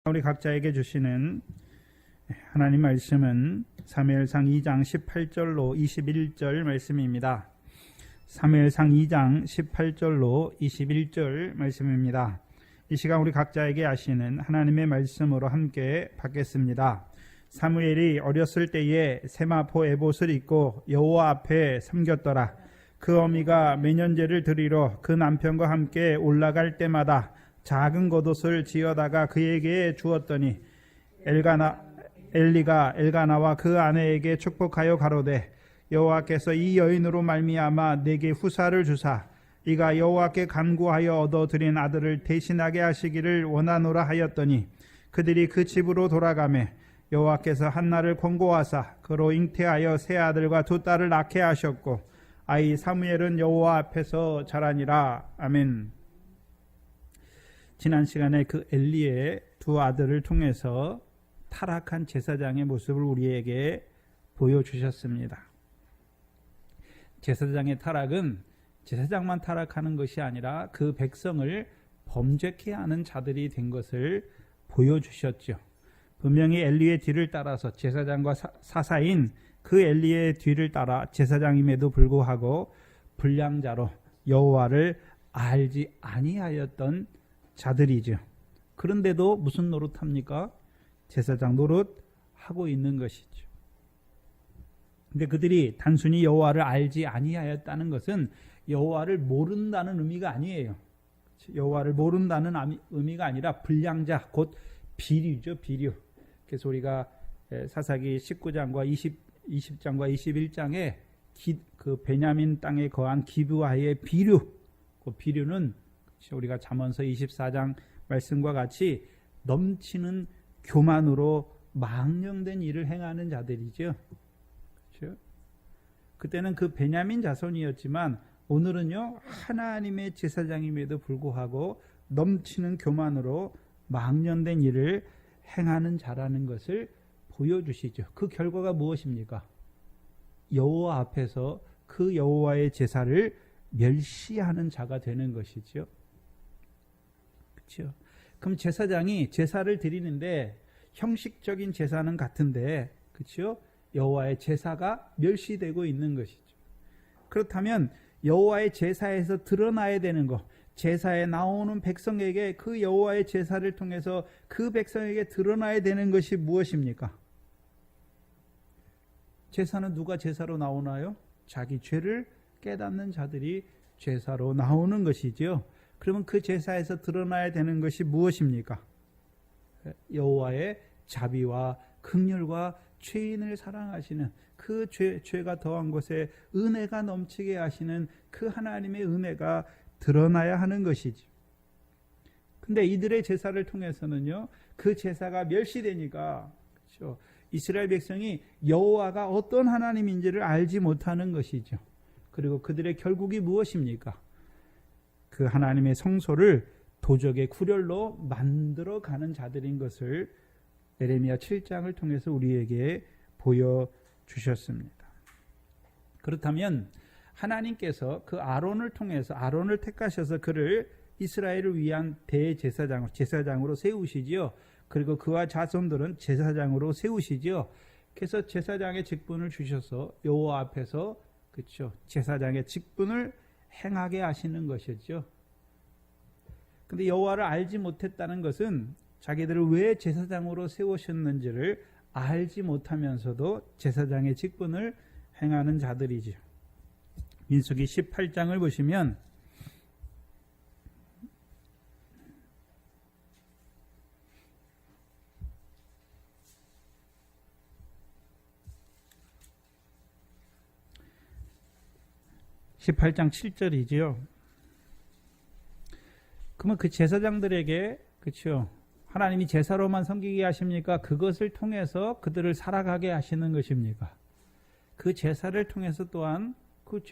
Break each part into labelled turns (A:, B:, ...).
A: 우리 각자에게 주시는 하나님 말씀은 사무엘상 2장 18절로 21절 말씀입니다. 사무엘상 2장 18절로 21절 말씀입니다. 이 시간 우리 각자에게 하시는 하나님의 말씀으로 함께 받겠습니다. 사무엘이 어렸을 때에 세마포 에봇을 입고 여호와 앞에 섬겼더라. 그 어미가 매년제를 드리러 그 남편과 함께 올라갈 때마다 작은 겉옷을 지어다가 그에게 주었더니 엘리가 엘가나와 그 아내에게 축복하여 가로되 여호와께서 이 여인으로 말미암아 내게 후사를 주사 이가 여호와께 간구하여 얻어 드린 아들을 대신하게 하시기를 원하노라 하였더니 그들이 그 집으로 돌아가매 여호와께서 한나를 권고하사 그로 잉태하여 세 아들과 두 딸을 낳게 하셨고 아이 사무엘은 여호와 앞에서 자라니라. 아멘. 지난 시간에 그 엘리의 두 아들을 통해서 타락한 제사장의 모습을 우리에게 보여주셨습니다. 제사장의 타락은 제사장만 타락하는 것이 아니라 그 백성을 범죄케 하는 자들이 된 것을 보여주셨죠. 분명히 엘리의 뒤를 따라서 제사장과 사사인 그 엘리의 뒤를 따라 제사장임에도 불구하고 불량자로 여호와를 알지 아니하였던 자들이죠. 그런데도 무슨 노릇합니까? 제사장 노릇하고 있는 것이죠. 근데 그들이 단순히 여호와를 알지 아니하였다는 것은 여호와를 모른다는 의미가 아니에요. 여호와를 모른다는 의미가 아니라 불량자, 곧 비류죠. 비류. 그래서 우리가 사사기 19장과 20장과 21장에 그 베냐민 땅에 거한 기브아의 비류, 그 비류는 우리가 잠언서 24장 말씀과 같이 넘치는 교만으로 망령된 일을 행하는 자들이죠. 그렇죠? 그때는 그 베냐민 자손이었지만 오늘은요 하나님의 제사장임에도 불구하고 넘치는 교만으로 망령된 일을 행하는 자라는 것을 보여주시죠. 그 결과가 무엇입니까? 여호와 앞에서 그 여호와의 제사를 멸시하는 자가 되는 것이죠. 그렇죠? 그럼 제사장이 제사를 드리는데 형식적인 제사는 같은데, 그렇죠? 여호와의 제사가 멸시되고 있는 것이죠. 그렇다면 여호와의 제사에서 드러나야 되는 것, 제사에 나오는 백성에게 그 여호와의 제사를 통해서 그 백성에게 드러나야 되는 것이 무엇입니까? 제사는 누가 제사로 나오나요? 자기 죄를 깨닫는 자들이 제사로 나오는 것이지요. 그러면 그 제사에서 드러나야 되는 것이 무엇입니까? 여호와의 자비와 긍휼과 죄인을 사랑하시는 그 죄가 더한 곳에 은혜가 넘치게 하시는 그 하나님의 은혜가 드러나야 하는 것이죠. 근데 이들의 제사를 통해서는요, 그 제사가 멸시되니까, 그렇죠? 이스라엘 백성이 여호와가 어떤 하나님인지를 알지 못하는 것이죠. 그리고 그들의 결국이 무엇입니까? 그 하나님의 성소를 도적의 구렬로 만들어가는 자들인 것을 예레미야 7장을 통해서 우리에게 보여주셨습니다. 그렇다면 하나님께서 그 아론을 통해서 아론을 택하셔서 그를 이스라엘을 위한 제사장으로 세우시지요. 그리고 그와 자손들은 제사장으로 세우시지요. 그래서 제사장의 직분을 주셔서 여호와 앞에서, 그렇죠, 제사장의 직분을 행하게 하시는 것이죠. 근데 여호와를 알지 못했다는 것은 자기들을 왜 제사장으로 세우셨는지를 알지 못하면서도 제사장의 직분을 행하는 자들이죠. 민수기 18장을 보시면 (18장 7절이지요) 그러면 그 제사장들에게, 그렇죠, 하나님이 제사로만 섬기게 하십니까? 그것을 통해서 그들을 살아가게 하시는 것입니까? 그 제사를 통해서 또한 그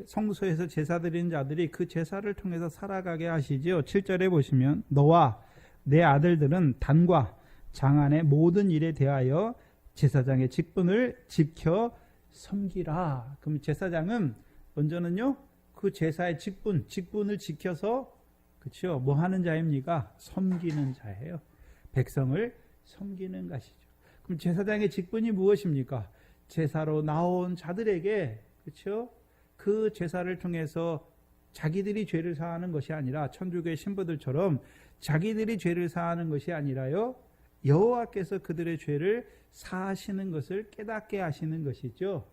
A: 성소에서 제사 드리는 자들이 그 제사를 통해서 살아가게 하시지요. 7절에 보시면 너와 내 아들들은 단과 장안의 모든 일에 대하여 제사장의 직분을 지켜 섬기라. 그럼 제사장은 먼저는요, 그 제사의 직분을 지켜서, 그렇죠, 뭐 하는 자입니까? 섬기는 자예요. 백성을 섬기는 것이죠. 그럼 제사장의 직분이 무엇입니까? 제사로 나온 자들에게, 그렇죠? 그 제사를 통해서 자기들이 죄를 사하는 것이 아니라, 천주교의 신부들처럼 자기들이 죄를 사하는 것이 아니라요, 여호와께서 그들의 죄를 사하시는 것을 깨닫게 하시는 것이죠.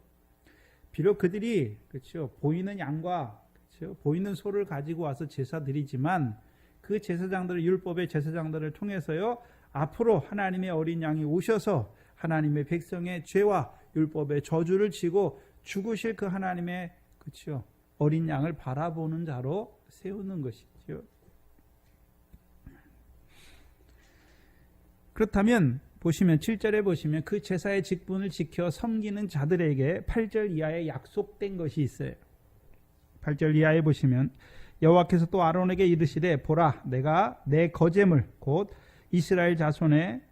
A: 비록 그들이, 그렇죠, 보이는 양과, 그렇죠, 보이는 소를 가지고 와서 제사 드리지만, 그 제사장들을, 율법의 제사장들을 통해서요, 앞으로 하나님의 어린 양이 오셔서 하나님의 백성의 죄와 율법의 저주를 지고 죽으실 그 하나님의, 그렇죠, 어린 양을 바라보는 자로 세우는 것이죠. 그렇다면 보시면 7절에 보시면 그 제사의 직분을 지켜 섬기는 자들에게 8절 이하에 약속된 것이 있어요. 8절 이하에 보시면 여호와께서 또 아론에게 이르시되 보라 내가 내 거제물 곧 이스라엘 자손의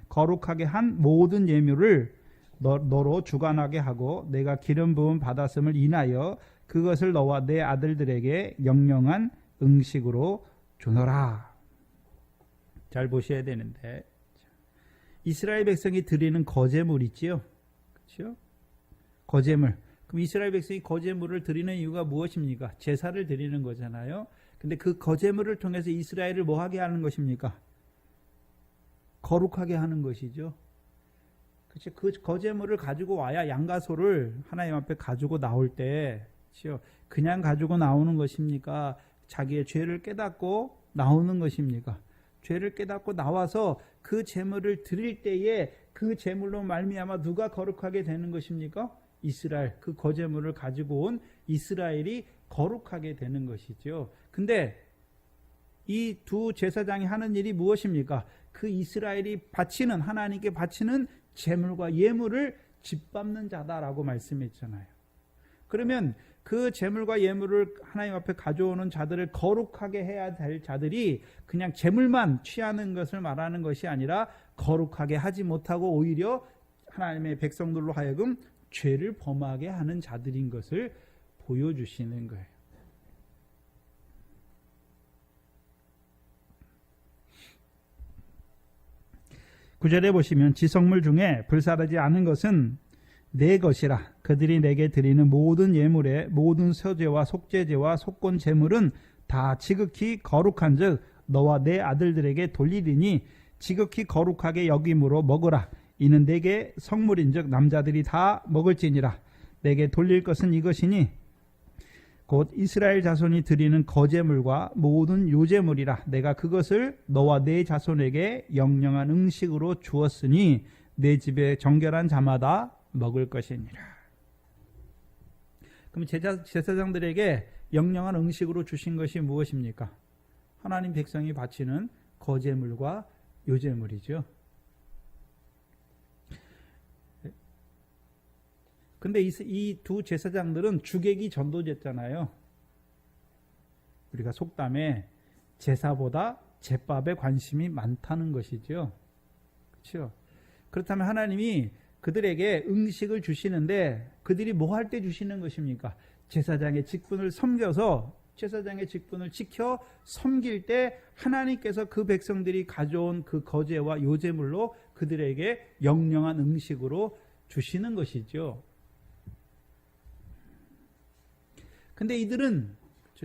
A: 거룩하게 한 모든 예물을 너로 주관하게 하고 내가 기름 부음 받았음을 인하여 그것을 너와 내 아들들에게 영영한 음식으로 주노라. 잘 보셔야 되는데, 이스라엘 백성이 드리는 거제물 있지요, 그렇죠? 거제물. 그럼 이스라엘 백성이 거제물을 드리는 이유가 무엇입니까? 제사를 드리는 거잖아요. 근데 그 거제물을 통해서 이스라엘을 뭐 하게 하는 것입니까? 거룩하게 하는 것이죠. 그렇죠? 그 거제물을 가지고 와야 양과 소를 하나님 앞에 가지고 나올 때, 그렇죠? 그냥 가지고 나오는 것입니까? 자기의 죄를 깨닫고 나오는 것입니까? 죄를 깨닫고 나와서 그 제물을 드릴 때에 그 제물로 말미암아 누가 거룩하게 되는 것입니까? 이스라엘, 그 거제물을 가지고 온 이스라엘이 거룩하게 되는 것이죠. 근데 이 두 제사장이 하는 일이 무엇입니까? 그 이스라엘이 바치는, 하나님께 바치는 제물과 예물을 짓밟는 자다라고 말씀했잖아요. 그러면 그 제물과 예물을 하나님 앞에 가져오는 자들을 거룩하게 해야 될 자들이 그냥 제물만 취하는 것을 말하는 것이 아니라 거룩하게 하지 못하고 오히려 하나님의 백성들로 하여금 죄를 범하게 하는 자들인 것을 보여주시는 거예요. 구절에 보시면 지성물 중에 불사르지 않은 것은 내 것이라. 그들이 내게 드리는 모든 예물의 모든 서제와 속죄제와 속건 제물은 다 지극히 거룩한 즉 너와 내 아들들에게 돌리리니 지극히 거룩하게 여김으로 먹으라. 이는 내게 성물인 즉 남자들이 다 먹을지니라. 내게 돌릴 것은 이것이니 곧 이스라엘 자손이 드리는 거제물과 모든 요제물이라. 내가 그것을 너와 내 자손에게 영영한 음식으로 주었으니 내 집에 정결한 자마다 먹을 것이니라. 그럼 제사장들에게 영영한 음식으로 주신 것이 무엇입니까? 하나님 백성이 바치는 거제물과 요제물이죠. 근데 이 두 제사장들은 주객이 전도됐잖아요. 우리가 속담에 제사보다 제밥에 관심이 많다는 것이죠. 그렇죠? 그렇다면 하나님이 그들에게 음식을 주시는데 그들이 뭐 할 때 주시는 것입니까? 제사장의 직분을 섬겨서 제사장의 직분을 지켜 섬길 때 하나님께서 그 백성들이 가져온 그 거제와 요제물로 그들에게 영영한 음식으로 주시는 것이죠. 근데 이들은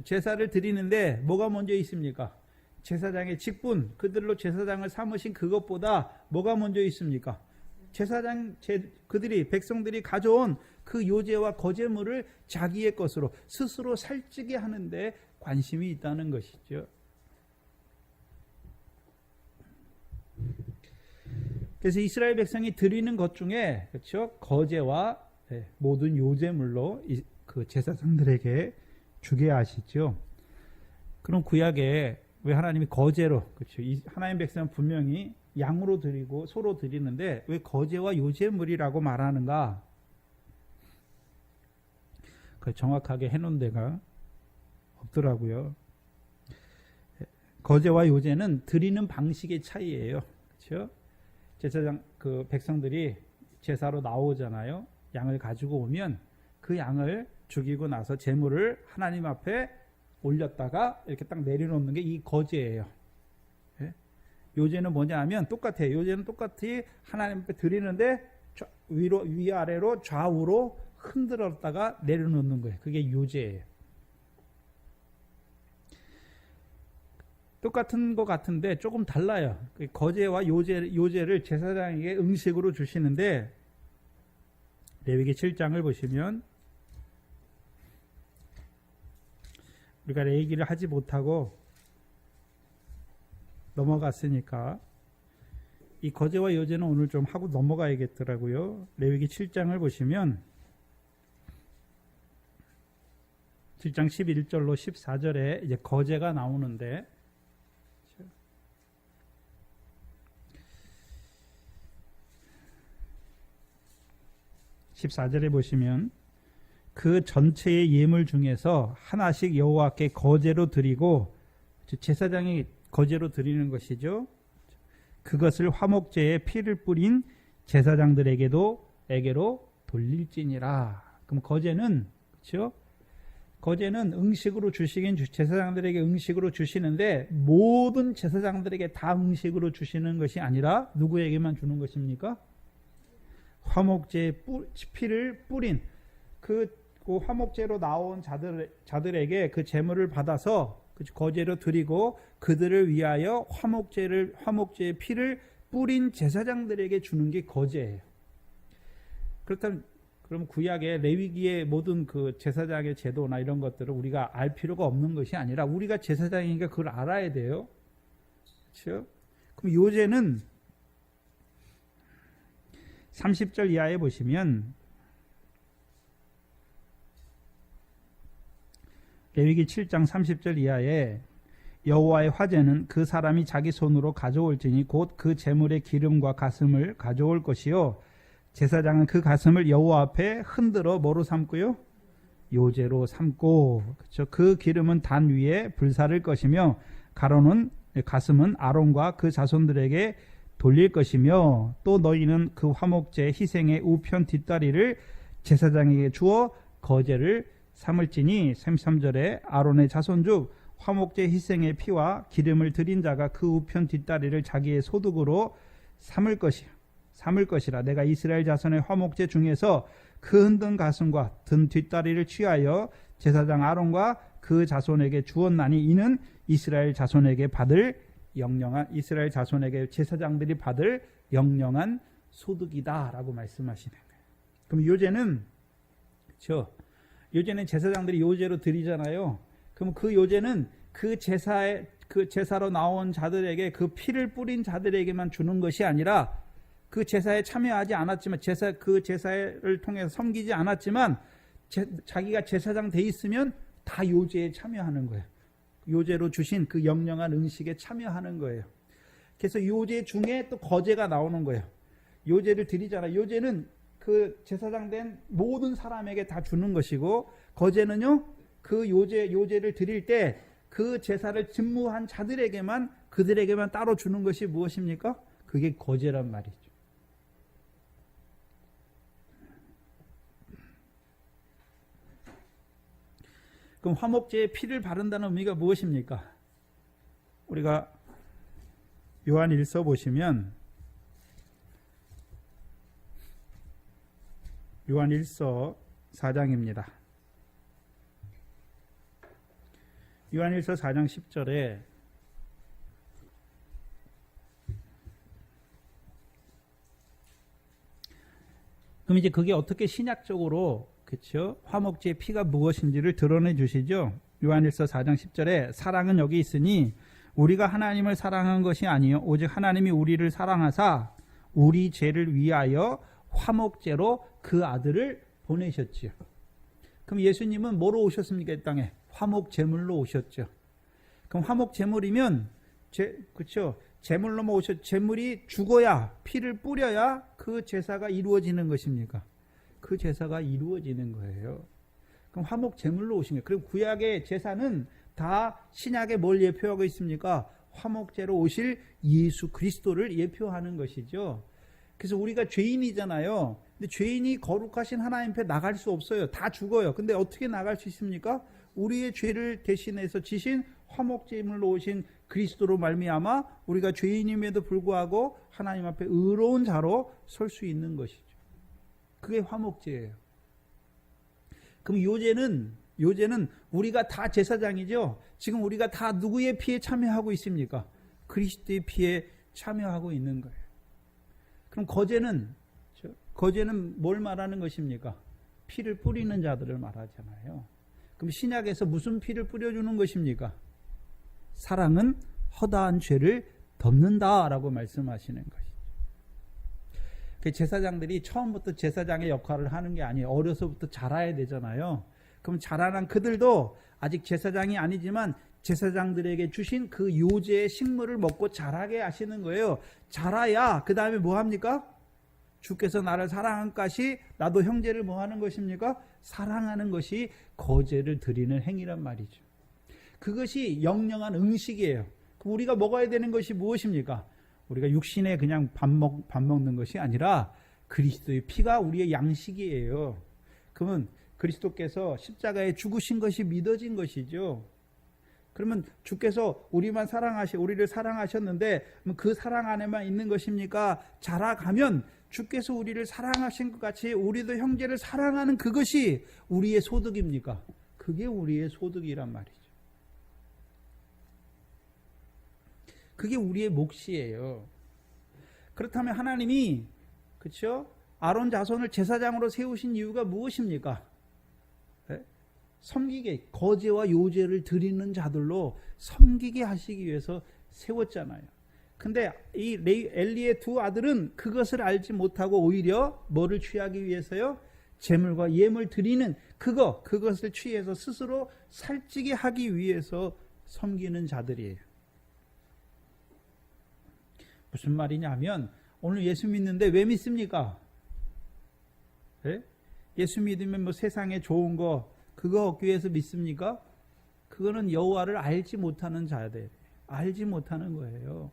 A: 제사를 드리는데 뭐가 먼저 있습니까? 제사장의 직분, 그들로 제사장을 삼으신 그것보다 뭐가 먼저 있습니까? 그들이, 백성들이 가져온 그 요제와 거제물을 자기의 것으로 스스로 살찌게 하는데 관심이 있다는 것이죠. 그래서 이스라엘 백성이 드리는 것 중에, 그렇죠, 거제와 모든 요제물로 그 제사장들에게 주게 하시죠. 그럼 구약에 왜 하나님이 거제로, 그렇죠, 하나님 백성은 분명히 양으로 드리고 소로 드리는데 왜 거제와 요제물이라고 말하는가? 그 정확하게 해놓은 데가 없더라고요. 거제와 요제는 드리는 방식의 차이예요. 그렇죠? 제사장 그 백성들이 제사로 나오잖아요. 양을 가지고 오면 그 양을 죽이고 나서 제물을 하나님 앞에 올렸다가 이렇게 딱 내려놓는 게 이 거제예요. 요제는 뭐냐 하면 똑같아요. 요제는 똑같이 하나님 앞에 드리는데 위아래로 좌우로 흔들었다가 내려놓는 거예요. 그게 요제예요. 똑같은 것 같은데 조금 달라요. 거제와 요제를 제사장에게 음식으로 주시는데 레위기 7장을 보시면 우리가 얘기를 하지 못하고 넘어갔으니까 이 거제와 요제는 오늘 좀 하고 넘어가야겠더라고요. 레위기 7장을 보시면 7장 11절로 14절에 이제 거제가 나오는데 14절에 보시면 그 전체의 예물 중에서 하나씩 여호와께 거제로 드리고 제사장이 거제로 드리는 것이죠. 그것을 화목제에 피를 뿌린 제사장들에게로 돌릴지니라. 그럼 거제는 그렇죠? 거제는 음식으로 주시긴 제사장들에게 음식으로 주시는데 모든 제사장들에게 다 음식으로 주시는 것이 아니라 누구에게만 주는 것입니까? 화목제에 피를 뿌린 그 화목제로 나온 자들에게 그 제물을 받아서 거제로 드리고 그들을 위하여 화목제의 피를 뿌린 제사장들에게 주는 게 거제예요. 그렇다면 그럼 구약의 레위기의 모든 그 제사장의 제도나 이런 것들을 우리가 알 필요가 없는 것이 아니라 우리가 제사장이니까 그걸 알아야 돼요. 그렇죠? 그럼 요제는 30절 이하에 보시면 레위기 7장 30절 이하에 여호와의 화제는 그 사람이 자기 손으로 가져올지니 곧 그 제물의 기름과 가슴을 가져올 것이요 제사장은 그 가슴을 여호와 앞에 흔들어 뭐로 삼고요? 요제로 삼고 그렇죠? 그 기름은 단 위에 불사를 것이며 가슴은 아론과 그 자손들에게 돌릴 것이며 또 너희는 그 화목제 희생의 우편 뒷다리를 제사장에게 주어 거제를 삼을지니 33절에 아론의 자손 중 화목제 희생의 피와 기름을 드린 자가 그 우편 뒷다리를 자기의 소득으로 삼을 것이라. 내가 이스라엘 자손의 화목제 중에서 그 흔든 가슴과 든 뒷다리를 취하여 제사장 아론과 그 자손에게 주었나니 이는 이스라엘 자손에게 제사장들이 받을 영영한 소득이다라고 말씀하시는 거예요. 그럼 요제는 그렇죠? 요제는 제사장들이 요제로 드리잖아요. 그럼 그 요제는 그 제사로 나온 자들에게 그 피를 뿌린 자들에게만 주는 것이 아니라 그 제사에 참여하지 않았지만 그 제사를 통해서 섬기지 않았지만 자기가 제사장 돼 있으면 다 요제에 참여하는 거예요. 요제로 주신 그 영영한 음식에 참여하는 거예요. 그래서 요제 중에 또 거제가 나오는 거예요. 요제를 드리잖아요. 요제는 그 제사장 된 모든 사람에게 다 주는 것이고 거제는요 그 요제를 드릴 때 그 제사를 직무한 그들에게만 따로 주는 것이 무엇입니까? 그게 거제란 말이죠. 그럼 화목제에 피를 바른다는 의미가 무엇입니까? 우리가 요한일서 보시면 요한일서 4장입니다. 요한일서 4장 10절에 그럼 이제 그게 어떻게 신약적으로 그렇죠? 화목제의 피가 무엇인지를 드러내 주시죠. 요한일서 4장 10절에 사랑은 여기 있으니 우리가 하나님을 사랑한 것이 아니요 오직 하나님이 우리를 사랑하사 우리 죄를 위하여 화목제로 그 아들을 보내셨지요. 그럼 예수님은 뭐로 오셨습니까? 이 땅에 화목제물로 오셨죠. 그럼 화목제물이면 그렇죠? 제물로만 제물이 죽어야 피를 뿌려야 그 제사가 이루어지는 것입니까? 그 제사가 이루어지는 거예요. 그럼 화목제물로 오신 거예요. 그리고 구약의 제사는 다 신약에 뭘 예표하고 있습니까? 화목제로 오실 예수 그리스도를 예표하는 것이죠. 그래서 우리가 죄인이잖아요. 근데 죄인이 거룩하신 하나님 앞에 나갈 수 없어요. 다 죽어요. 근데 어떻게 나갈 수 있습니까? 우리의 죄를 대신해서 지신 화목제물로 오신 그리스도로 말미암아 우리가 죄인임에도 불구하고 하나님 앞에 의로운 자로 설 수 있는 것이죠. 그게 화목제예요. 그럼 요제는 우리가 다 제사장이죠. 지금 우리가 다 누구의 피에 참여하고 있습니까? 그리스도의 피에 참여하고 있는 거예요. 그럼 거제는 뭘 말하는 것입니까? 피를 뿌리는 자들을 말하잖아요. 그럼 신약에서 무슨 피를 뿌려주는 것입니까? 사랑은 허다한 죄를 덮는다라고 말씀하시는 것이죠. 제사장들이 처음부터 제사장의 역할을 하는 게 아니에요. 어려서부터 자라야 되잖아요. 그럼 자라난 그들도 아직 제사장이 아니지만 제사장들에게 주신 그 요제의 식물을 먹고 자라게 하시는 거예요. 자라야 그 다음에 뭐 합니까? 주께서 나를 사랑한 것이 나도 형제를 뭐 하는 것입니까? 사랑하는 것이 거제를 드리는 행위란 말이죠. 그것이 영영한 음식이에요. 우리가 먹어야 되는 것이 무엇입니까? 우리가 육신에 그냥 밥 먹는 것이 아니라 그리스도의 피가 우리의 양식이에요. 그러면 그리스도께서 십자가에 죽으신 것이 믿어진 것이죠. 그러면 주께서 우리를 사랑하셨는데 그 사랑 안에만 있는 것입니까? 자라가면 주께서 우리를 사랑하신 것 같이 우리도 형제를 사랑하는 그것이 우리의 소득입니까? 그게 우리의 소득이란 말이죠. 그게 우리의 몫이에요. 그렇다면 하나님이 그렇죠? 아론 자손을 제사장으로 세우신 이유가 무엇입니까? 네? 섬기게 거제와 요제를 드리는 자들로 섬기게 하시기 위해서 세웠잖아요. 근데 이 엘리의 두 아들은 그것을 알지 못하고 오히려 뭐를 취하기 위해서요? 제물과 예물 드리는 그것을 취해서 스스로 살찌게 하기 위해서 섬기는 자들이에요. 무슨 말이냐면 오늘 예수 믿는데 왜 믿습니까? 네? 예수 믿으면 뭐 세상에 좋은 거 그거 얻기 위해서 믿습니까? 그거는 여호와를 알지 못하는 자들, 알지 못하는 거예요.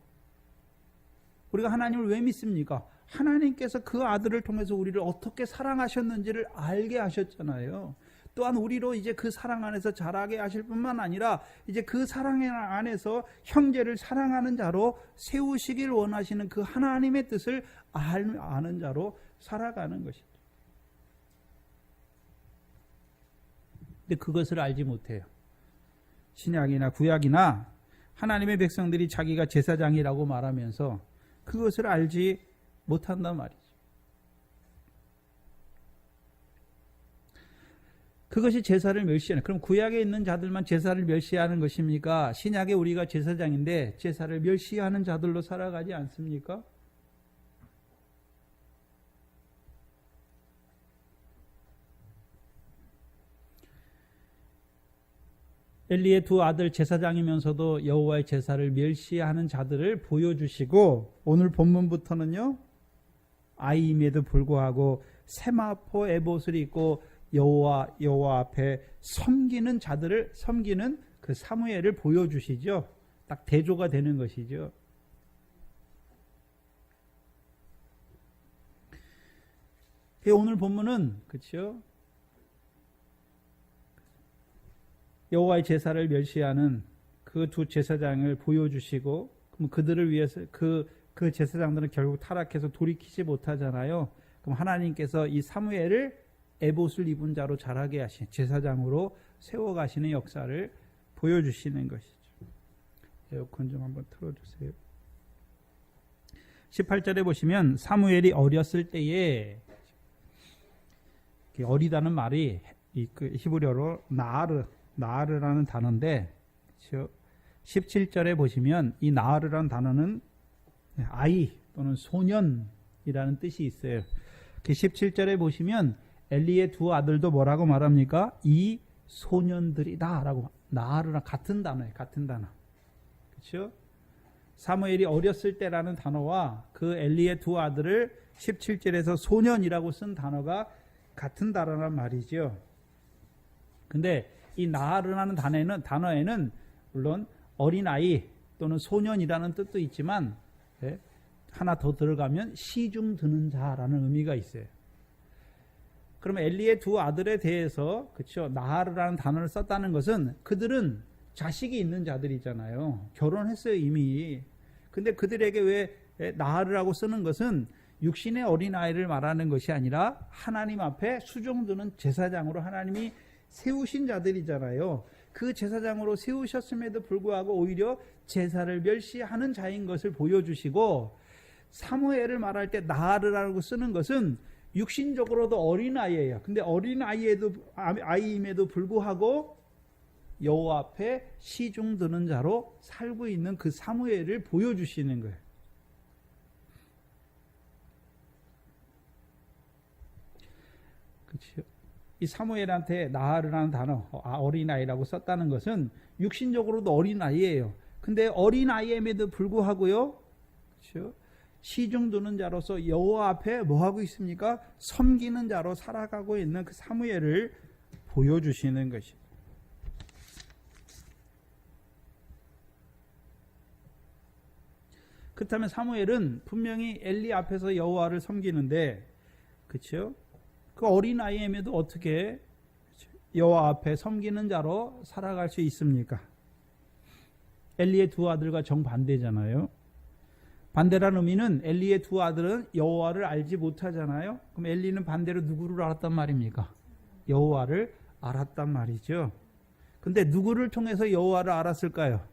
A: 우리가 하나님을 왜 믿습니까? 하나님께서 그 아들을 통해서 우리를 어떻게 사랑하셨는지를 알게 하셨잖아요. 또한 우리로 이제 그 사랑 안에서 자라게 하실 뿐만 아니라 이제 그 사랑 안에서 형제를 사랑하는 자로 세우시길 원하시는 그 하나님의 뜻을 아는 자로 살아가는 것이죠. 근데 그것을 알지 못해요. 신약이나 구약이나 하나님의 백성들이 자기가 제사장이라고 말하면서 그것을 알지 못한단 말이죠. 그것이 제사를 멸시하는, 그럼 구약에 있는 자들만 제사를 멸시하는 것입니까? 신약에 우리가 제사장인데 제사를 멸시하는 자들로 살아가지 않습니까? 엘리의 두 아들 제사장이면서도 여호와의 제사를 멸시하는 자들을 보여주시고 오늘 본문부터는요, 아이임에도 불구하고 세마포 에봇을 입고 여호와 앞에 섬기는 자들을 섬기는 그 사무엘을 보여주시죠. 딱 대조가 되는 것이죠. 오늘 본문은 그렇죠. 여호와의 제사를 멸시하는 그 두 제사장을 보여주시고 그럼 그들을 위해서 그 제사장들은 결국 타락해서 돌이키지 못하잖아요. 그럼 하나님께서 이 사무엘을 에봇을 입은 자로 자라게 하신 제사장으로 세워가시는 역사를 보여주시는 것이죠. 에어컨 좀 한번 틀어주세요. 18절에 보시면 사무엘이 어렸을 때에, 어리다는 말이 히브리어로 나하르라는 단어인데, 17절에 보시면 이 나하르라는 단어는 아이 또는 소년이라는 뜻이 있어요. 17절에 보시면 엘리의 두 아들도 뭐라고 말합니까? 이 소년들이다라고, 나하르랑 같은 단어예요. 같은 단어. 그렇죠? 사무엘이 어렸을 때라는 단어와 그 엘리의 두 아들을 17절에서 소년이라고 쓴 단어가 같은 단어란 말이죠. 근데 이 나하르라는 단어에는 물론 어린아이 또는 소년이라는 뜻도 있지만 하나 더 들어가면 시중 드는 자라는 의미가 있어요. 그러면 엘리의 두 아들에 대해서 그렇죠, 나하르라는 단어를 썼다는 것은 그들은 자식이 있는 자들이잖아요. 결혼했어요 이미. 근데 그들에게 왜 나으르라고 쓰는 것은 육신의 어린아이를 말하는 것이 아니라 하나님 앞에 수종드는 제사장으로 하나님이 세우신 자들이잖아요. 그 제사장으로 세우셨음에도 불구하고 오히려 제사를 멸시하는 자인 것을 보여주시고, 사무엘을 말할 때 나으르라고 쓰는 것은 육신적으로도 어린아이예요. 근데 어린아이임에도 불구하고 여호와 앞에 시중드는 자로 살고 있는 그 사무엘을 보여주시는 거예요. 그렇죠? 이 사무엘한테 나으르라는 단어, 어린아이라고 썼다는 것은 육신적으로도 어린아이예요. 근데 어린아이임에도 불구하고요, 그렇죠? 시중드는 자로서 여호와 앞에 뭐 하고 있습니까? 섬기는 자로 살아가고 있는 그 사무엘을 보여주시는 것입니다. 그렇다면 사무엘은 분명히 엘리 앞에서 여호와를 섬기는데, 그렇죠? 그 어린아이임에도 어떻게 여호와 앞에 섬기는 자로 살아갈 수 있습니까? 엘리의 두 아들과 정반대잖아요. 반대라는 의미는 엘리의 두 아들은 여호와를 알지 못하잖아요. 그럼 엘리는 반대로 누구를 알았단 말입니까? 여호와를 알았단 말이죠. 근데 누구를 통해서 여호와를 알았을까요?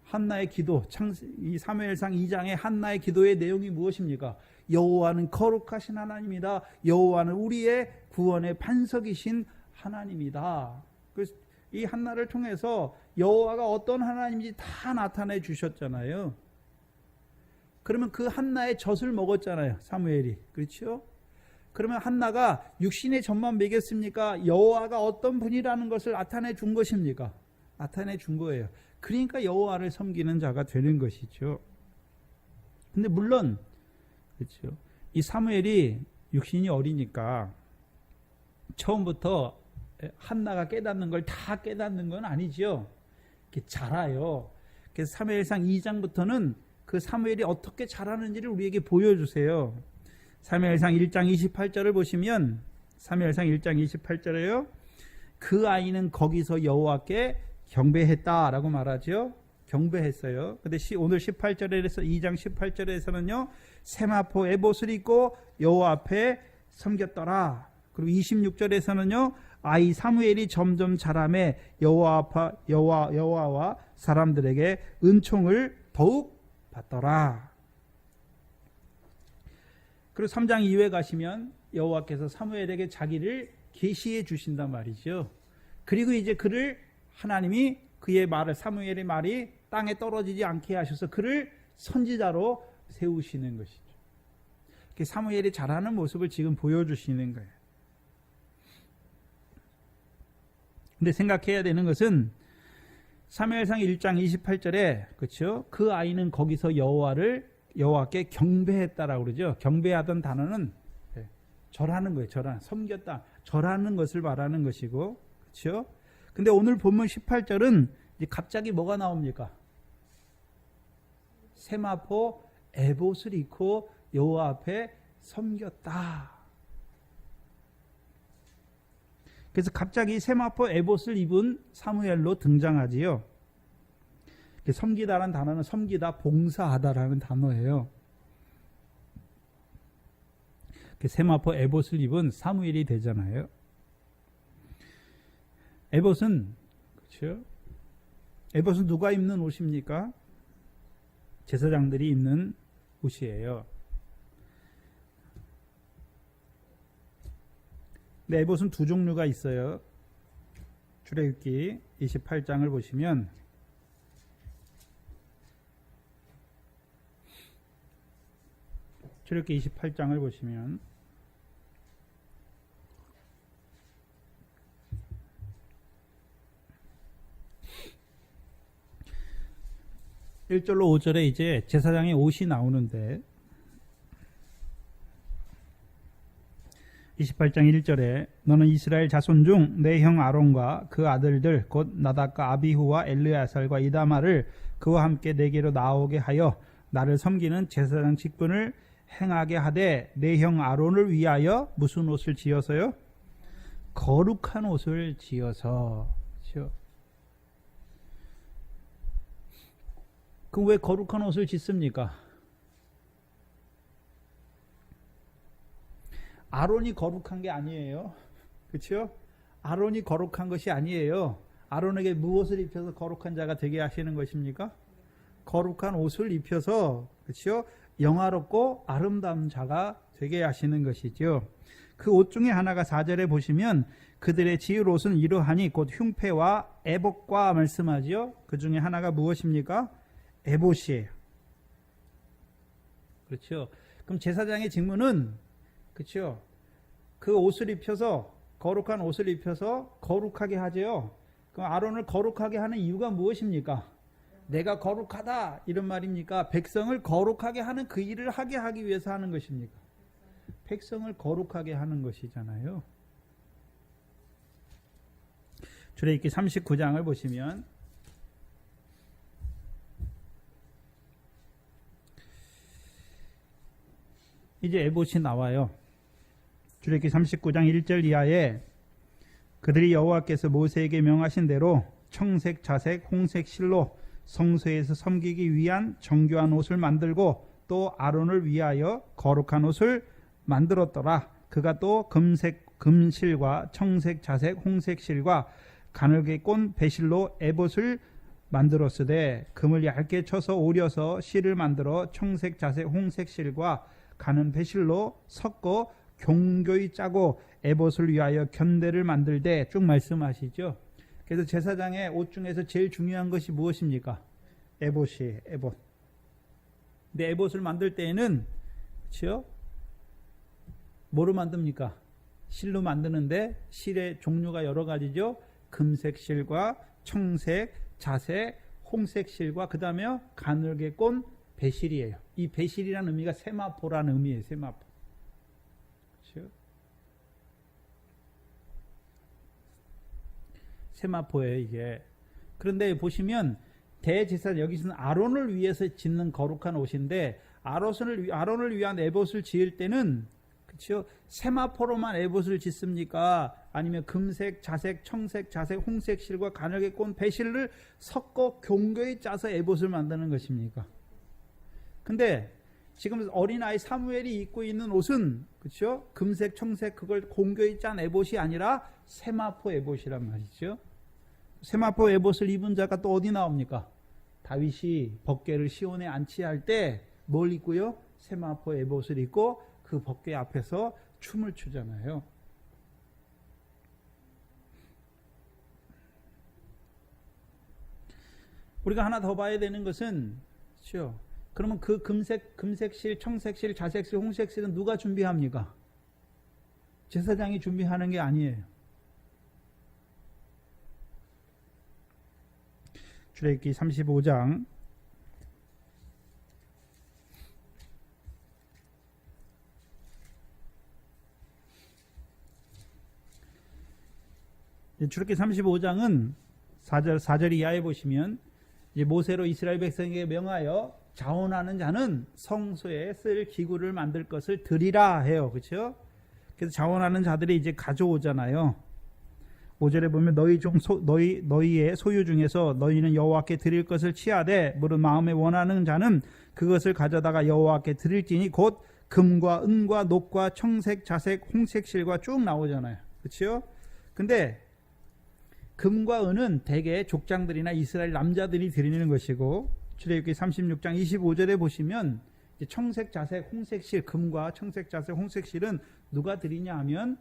A: 한나의 기도, 이 사무엘상 2장의 한나의 기도의 내용이 무엇입니까? 여호와는 거룩하신 하나님이다. 여호와는 우리의 구원의 반석이신 하나님이다. 그래서 이 한나를 통해서 여호와가 어떤 하나님인지 다 나타내 주셨잖아요. 그러면 그 한나의 젖을 먹었잖아요, 사무엘이. 그렇죠? 그러면 한나가 육신의 젖만 먹였습니까? 여호와가 어떤 분이라는 것을 나타내 준 것입니까? 나타내 준 거예요. 그러니까 여호와를 섬기는 자가 되는 것이죠. 근데 물론 그렇죠, 이 사무엘이 육신이 어리니까 처음부터 한나가 깨닫는 걸 다 깨닫는 건 아니죠. 이렇게 자라요. 그래서 사무엘상 2장부터는 그 사무엘이 어떻게 자라는지를 우리에게 보여주세요. 사무엘상 1장 28절을 보시면, 사무엘상 1장 28절에요. 그 아이는 거기서 여호와께 경배했다라고 말하죠. 경배했어요. 근데 오늘 18절에서 2장 18절에서는요, 세마포 에봇을 입고 여호와 앞에 섬겼더라. 그리고 26절에서는요, 아이 사무엘이 점점 자라매 여호와와 사람들에게 은총을 더욱 받더라. 그리고 3장 이후에 가시면 여호와께서 사무엘에게 자기를 계시해 주신단 말이죠. 그리고 이제 그를 하나님이 그의 말을, 사무엘의 말이 땅에 떨어지지 않게 하셔서 그를 선지자로 세우시는 것이죠. 사무엘이 자라는 모습을 지금 보여주시는 거예요. 근데 생각해야 되는 것은 사무엘상 1장 28절에 그렇죠? 그 아이는 거기서 여호와께 경배했다라고 그러죠. 경배하던 단어는 절하는 거예요. 섬겼다. 절하는 것을 말하는 것이고, 그렇죠? 근데 오늘 본문 18절은 이제 갑자기 뭐가 나옵니까? 세마포 에봇을 입고 여호와 앞에 섬겼다. 그래서 갑자기 세마포 에봇을 입은 사무엘로 등장하지요. 섬기다라는 단어는 섬기다, 봉사하다라는 단어예요. 세마포 에봇을 입은 사무엘이 되잖아요. 에봇은, 그렇죠? 에봇은 누가 입는 옷입니까? 제사장들이 입는 옷이에요. 근데 에봇은 두 종류가 있어요. 출애굽기 28장을 보시면 출애굽기 28장을 보시면 1절로 5절에 이제 제사장의 옷이 나오는데 28장 1절에 너는 이스라엘 자손 중 내 형 아론과 그 아들들 곧 나답과 아비후와 엘르야살과 이다마를 그와 함께 내게로 나오게 하여 나를 섬기는 제사장 직분을 행하게 하되 내 형 아론을 위하여 무슨 옷을 지어서요? 거룩한 옷을 지어서. 그렇죠? 그럼 왜 거룩한 옷을 짓습니까? 아론이 거룩한 게 아니에요. 그렇죠? 아론이 거룩한 것이 아니에요. 아론에게 무엇을 입혀서 거룩한 자가 되게 하시는 것입니까? 거룩한 옷을 입혀서, 그렇죠? 영화롭고 아름다운 자가 되게 하시는 것이죠. 그 옷 중에 하나가 4절에 보시면 그들의 지을 옷은 이러하니 곧 흉패와 에봇과 말씀하지요. 그 중에 하나가 무엇입니까? 에봇이에요. 그렇죠? 그럼 제사장의 직무는, 그렇죠? 그 옷을 입혀서, 거룩한 옷을 입혀서 거룩하게 하죠. 그럼 아론을 거룩하게 하는 이유가 무엇입니까? 내가 거룩하다 이런 말입니까? 백성을 거룩하게 하는 그 일을 하게 하기 위해서 하는 것입니까? 백성을 거룩하게 하는 것이잖아요. 출애굽기 39장을 보시면 이제 에봇이 나와요. 출애굽기 39장 1절 이하에 그들이 여호와께서 모세에게 명하신 대로 청색, 자색, 홍색 실로 성소에서 섬기기 위한 정교한 옷을 만들고 또 아론을 위하여 거룩한 옷을 만들었더라. 그가 또 금실과 청색, 자색, 홍색 실과 가늘게 꼰 배실로 에봇을 만들었으되 금을 얇게 쳐서 오려서 실을 만들어 청색, 자색, 홍색 실과 가는 배실로 섞어 경교히 짜고 에봇을 위하여 견대를 만들되 쭉 말씀하시죠. 그래서 제사장의 옷 중에서 제일 중요한 것이 무엇입니까? 에봇이에요. 에봇. 근데 에봇을 만들 때에는, 그렇죠? 뭐로 만듭니까? 실로 만드는데 실의 종류가 여러 가지죠. 금색 실과 청색, 자색, 홍색 실과 그 다음에 가늘게 꼰 배실이에요. 이 배실이라는 의미가 세마포라는 의미예요. 세마포. 그렇죠? 세마포예요, 이게. 그런데 보시면 대제사, 여기서는 아론을 위해서 짓는 거룩한 옷인데 아론을 위한 에봇을 지을 때는, 그렇죠? 세마포로만 에봇을 짓습니까? 아니면 금색, 자색, 청색, 자색, 홍색 실과 가늘게 꼰 배실을 섞어 경교히 짜서 에봇을 만드는 것입니까? 근데 지금 어린아이 사무엘이 입고 있는 옷은, 그렇죠? 금색, 청색 그걸 공교히 짠 에봇이 아니라 세마포 에봇이란 말이죠. 세마포 에봇을 입은 자가 또 어디 나옵니까? 다윗이 법궤를 시온에 안치할 때 뭘 입고요? 세마포 에봇을 입고 그 법궤 앞에서 춤을 추잖아요. 우리가 하나 더 봐야 되는 것은, 그렇죠? 그러면 그 금색실, 청색실, 자색실, 홍색실은 누가 준비합니까? 제사장이 준비하는 게 아니에요. 출애굽기 35장 35장은 4절 이하에 보시면 이제 모세로 이스라엘 백성에게 명하여 자원하는 자는 성소에 쓸 기구를 만들 것을 드리라 해요. 그렇죠? 그래서 자원하는 자들이 이제 가져오잖아요. 5절에 보면 너희의 소유 중에서 너희는 여호와께 드릴 것을 취하되 무릇 마음에 원하는 자는 그것을 가져다가 여호와께 드릴지니 곧 금과 은과 녹과 청색, 자색, 홍색 실과 쭉 나오잖아요. 그렇죠? 근데 금과 은은 대개 족장들이나 이스라엘 남자들이 드리는 것이고 출애굽기 36장 25절에 보시면 청색, 자색, 홍색 실, 금과 청색, 자색, 홍색 실은 누가 드리냐 하면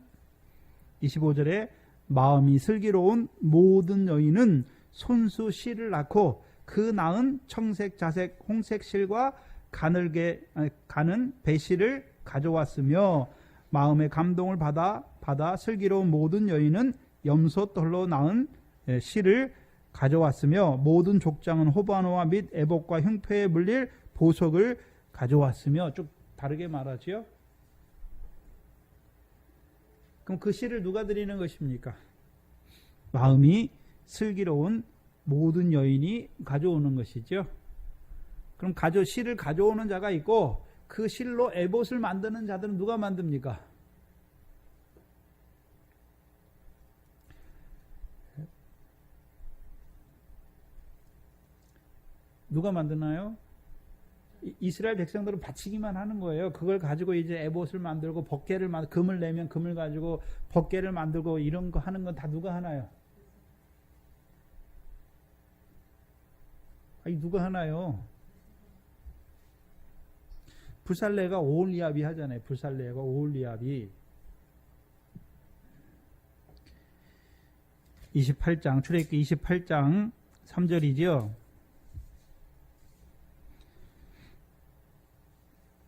A: 25절에 마음이 슬기로운 모든 여인은 손수 실을 낳고 그 낳은 청색, 자색, 홍색 실과 가는 배실을 가져왔으며 마음의 감동을 받아 슬기로운 모든 여인은 염소털로 낳은 실을 가져왔으며 모든 족장은 호바노와 및 에봇과 흉패에 물릴 보석을 가져왔으며 쭉 다르게 말하죠. 그럼 그 실을 누가 드리는 것입니까? 마음이 슬기로운 모든 여인이 가져오는 것이죠. 그럼 실을 가져오는 자가 있고 그 실로 에봇을 만드는 자들은 누가 만듭니까? 누가 만드나요? 이스라엘 백성들은 바치기만 하는 거예요. 그걸 가지고 이제 에봇을 만들고 금을 내면 금을 가지고 벗개를 만들고 이런 거 하는 건 다 누가 하나요? 아니 누가 하나요? 부살레가 오홀리압이 하잖아요. 부살레가 오홀리압이 28장 출애굽기 28장 3절이죠.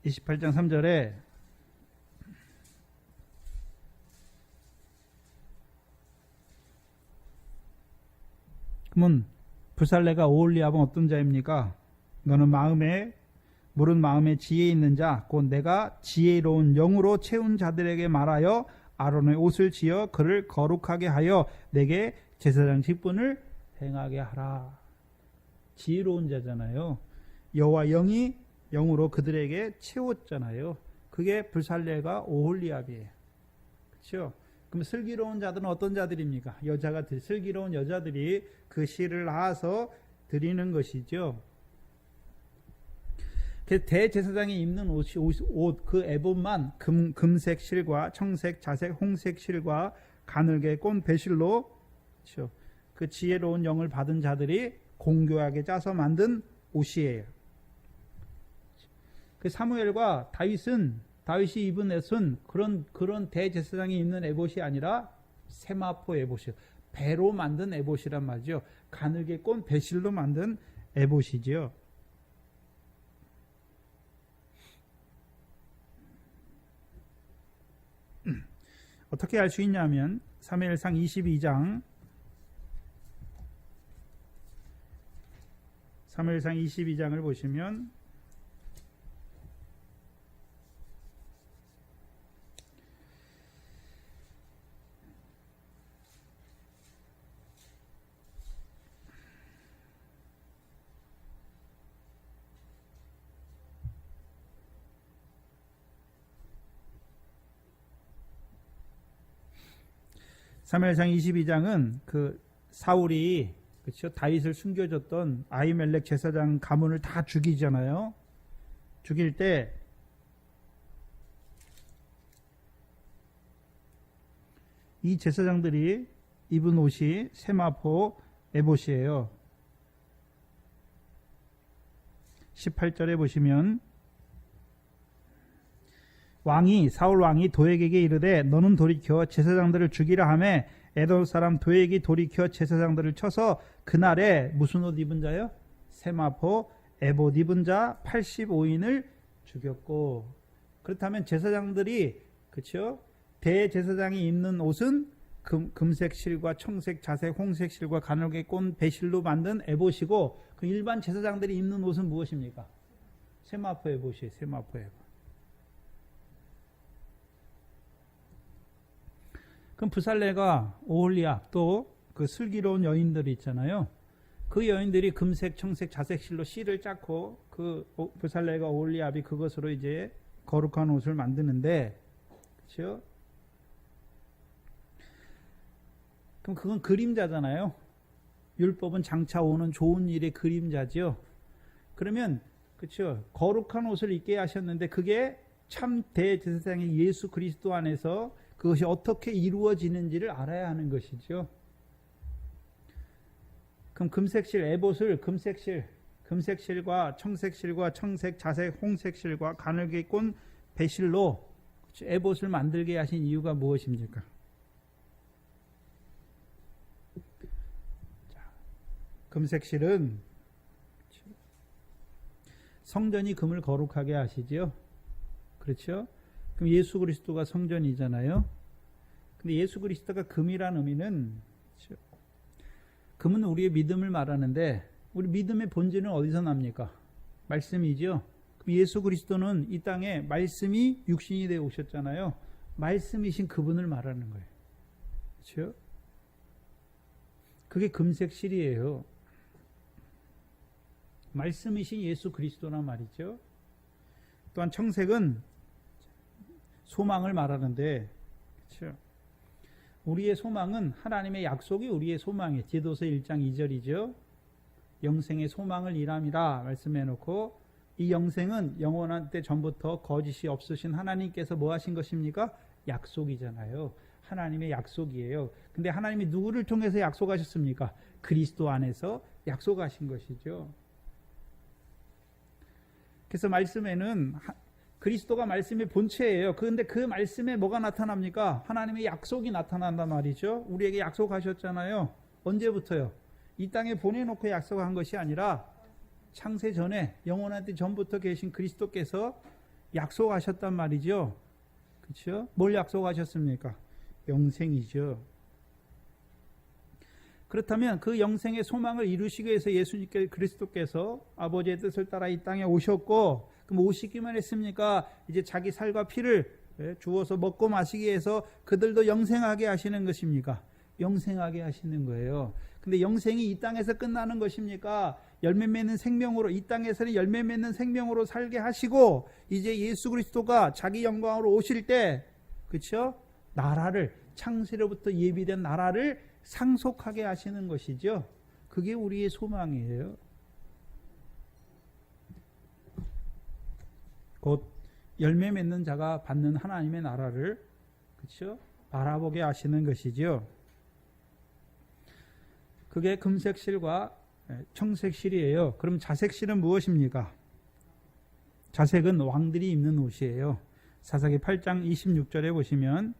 A: 28장 3절에 그러면 부살레가 오홀리압은 어떤 자입니까? 너는 물은 마음에 지혜 있는 자, 곧 내가 지혜로운 영으로 채운 자들에게 말하여 아론의 옷을 지어 그를 거룩하게 하여 내게 제사장 직분을 행하게 하라. 지혜로운 자잖아요. 여호와 영이 영으로 그들에게 채웠잖아요. 그게 부살레가 오홀리압이에요. 그렇죠? 그럼 슬기로운 자들은 어떤 자들입니까? 슬기로운 여자들이 그 실을 낳아서 드리는 것이죠. 대제사장이 입는 옷, 그 에봇만 금색 실과 청색, 자색, 홍색 실과 가늘게 꼰 배실로, 그렇죠? 그 지혜로운 영을 받은 자들이 공교하게 짜서 만든 옷이에요. 그 사무엘과 다윗이 입은 옷은 그런 대제사장이 입는 에봇이 아니라 세마포 에봇이요. 배로 만든 에봇이란 말이죠. 가늘게 꼰 배실로 만든 에봇이지요. 어떻게 알 수 있냐면 사무엘상 22장 22장을 보시면 사무엘상 22장은 그 사울이 그렇죠? 다윗을 숨겨줬던 아히멜렉 제사장 가문을 다 죽이잖아요. 죽일 때 이 제사장들이 입은 옷이 세마포 에봇이에요. 18절에 보시면 사울 왕이 도액에게 이르되 너는 돌이켜 제사장들을 죽이라 하매 에돔 사람 도액이 돌이켜 제사장들을 쳐서 그날에 무슨 옷 입은 자요? 세마포 에봇 입은 자 85인을 죽였고, 그렇다면 제사장들이 그렇죠? 대제사장이 입는 옷은 금색 실과 청색, 자색, 홍색 실과 가늘게 꼰 배실로 만든 에봇이고, 그 일반 제사장들이 입는 옷은 무엇입니까? 세마포 에봇이에요. 세마포 에봇. 그럼 부살레가 오홀리압 또 그 슬기로운 여인들이 있잖아요. 그 여인들이 금색, 청색, 자색 실로 실을 짰고 그 부살레가 오홀리압이 그것으로 이제 거룩한 옷을 만드는데, 그렇죠? 그럼 그건 그림자잖아요. 율법은 장차 오는 좋은 일의 그림자죠. 그러면 그렇죠? 거룩한 옷을 입게 하셨는데 그게 참 대제사장인 예수 그리스도 안에서 그것이 어떻게 이루어지는지를 알아야 하는 것이죠. 그럼 금색실 에봇을 금색실과 청색실과 청색, 자색, 홍색실과 가늘게 꼰 배실로 에봇을 만들게 하신 이유가 무엇입니까? 금색실은 성전이 금을 거룩하게 하시지요. 그렇죠? 그럼 예수 그리스도가 성전이잖아요. 근데 예수 그리스도가 금이라는 의미는, 그렇죠? 금은 우리의 믿음을 말하는데 우리 믿음의 본질은 어디서 납니까? 말씀이죠. 그럼 예수 그리스도는 이 땅에 말씀이 육신이 되어 오셨잖아요. 말씀이신 그분을 말하는 거예요. 그렇죠? 그게 금색 실이에요. 말씀이신 예수 그리스도란 말이죠. 또한 청색은 소망을 말하는데, 그렇죠? 우리의 소망은 하나님의 약속이 우리의 소망이에요. 디도서 1장 2절이죠. 영생의 소망을 일함이라 말씀해 놓고, 이 영생은 영원한 때 전부터 거짓이 없으신 하나님께서 뭐 하신 것입니까? 약속이잖아요. 하나님의 약속이에요. 근데 하나님이 누구를 통해서 약속하셨습니까? 그리스도 안에서 약속하신 것이죠. 그래서 말씀에는 그리스도가 말씀의 본체예요. 그런데 그 말씀에 뭐가 나타납니까? 하나님의 약속이 나타난단 말이죠. 우리에게 약속하셨잖아요. 언제부터요? 이 땅에 보내놓고 약속한 것이 아니라 창세 전에 영원한 때 전부터 계신 그리스도께서 약속하셨단 말이죠. 그렇죠? 뭘 약속하셨습니까? 영생이죠. 그렇다면 그 영생의 소망을 이루시기 위해서 예수님께 그리스도께서 아버지의 뜻을 따라 이 땅에 오셨고, 그럼 오시기만 했습니까? 이제 자기 살과 피를 주어서 먹고 마시기 위해서 그들도 영생하게 하시는 것입니까? 영생하게 하시는 거예요. 근데 영생이 이 땅에서 끝나는 것입니까? 열매 맺는 생명으로, 이 땅에서는 열매 맺는 생명으로 살게 하시고, 이제 예수 그리스도가 자기 영광으로 오실 때, 그렇죠? 나라를, 창세로부터 예비된 나라를 상속하게 하시는 것이죠. 그게 우리의 소망이에요. 곧 열매 맺는 자가 받는 하나님의 나라를, 그렇죠? 바라보게 하시는 것이죠. 그게 금색실과 청색실이에요. 그럼 자색실은 무엇입니까? 자색은 왕들이 입는 옷이에요. 사사기 8장 26절에 보시면,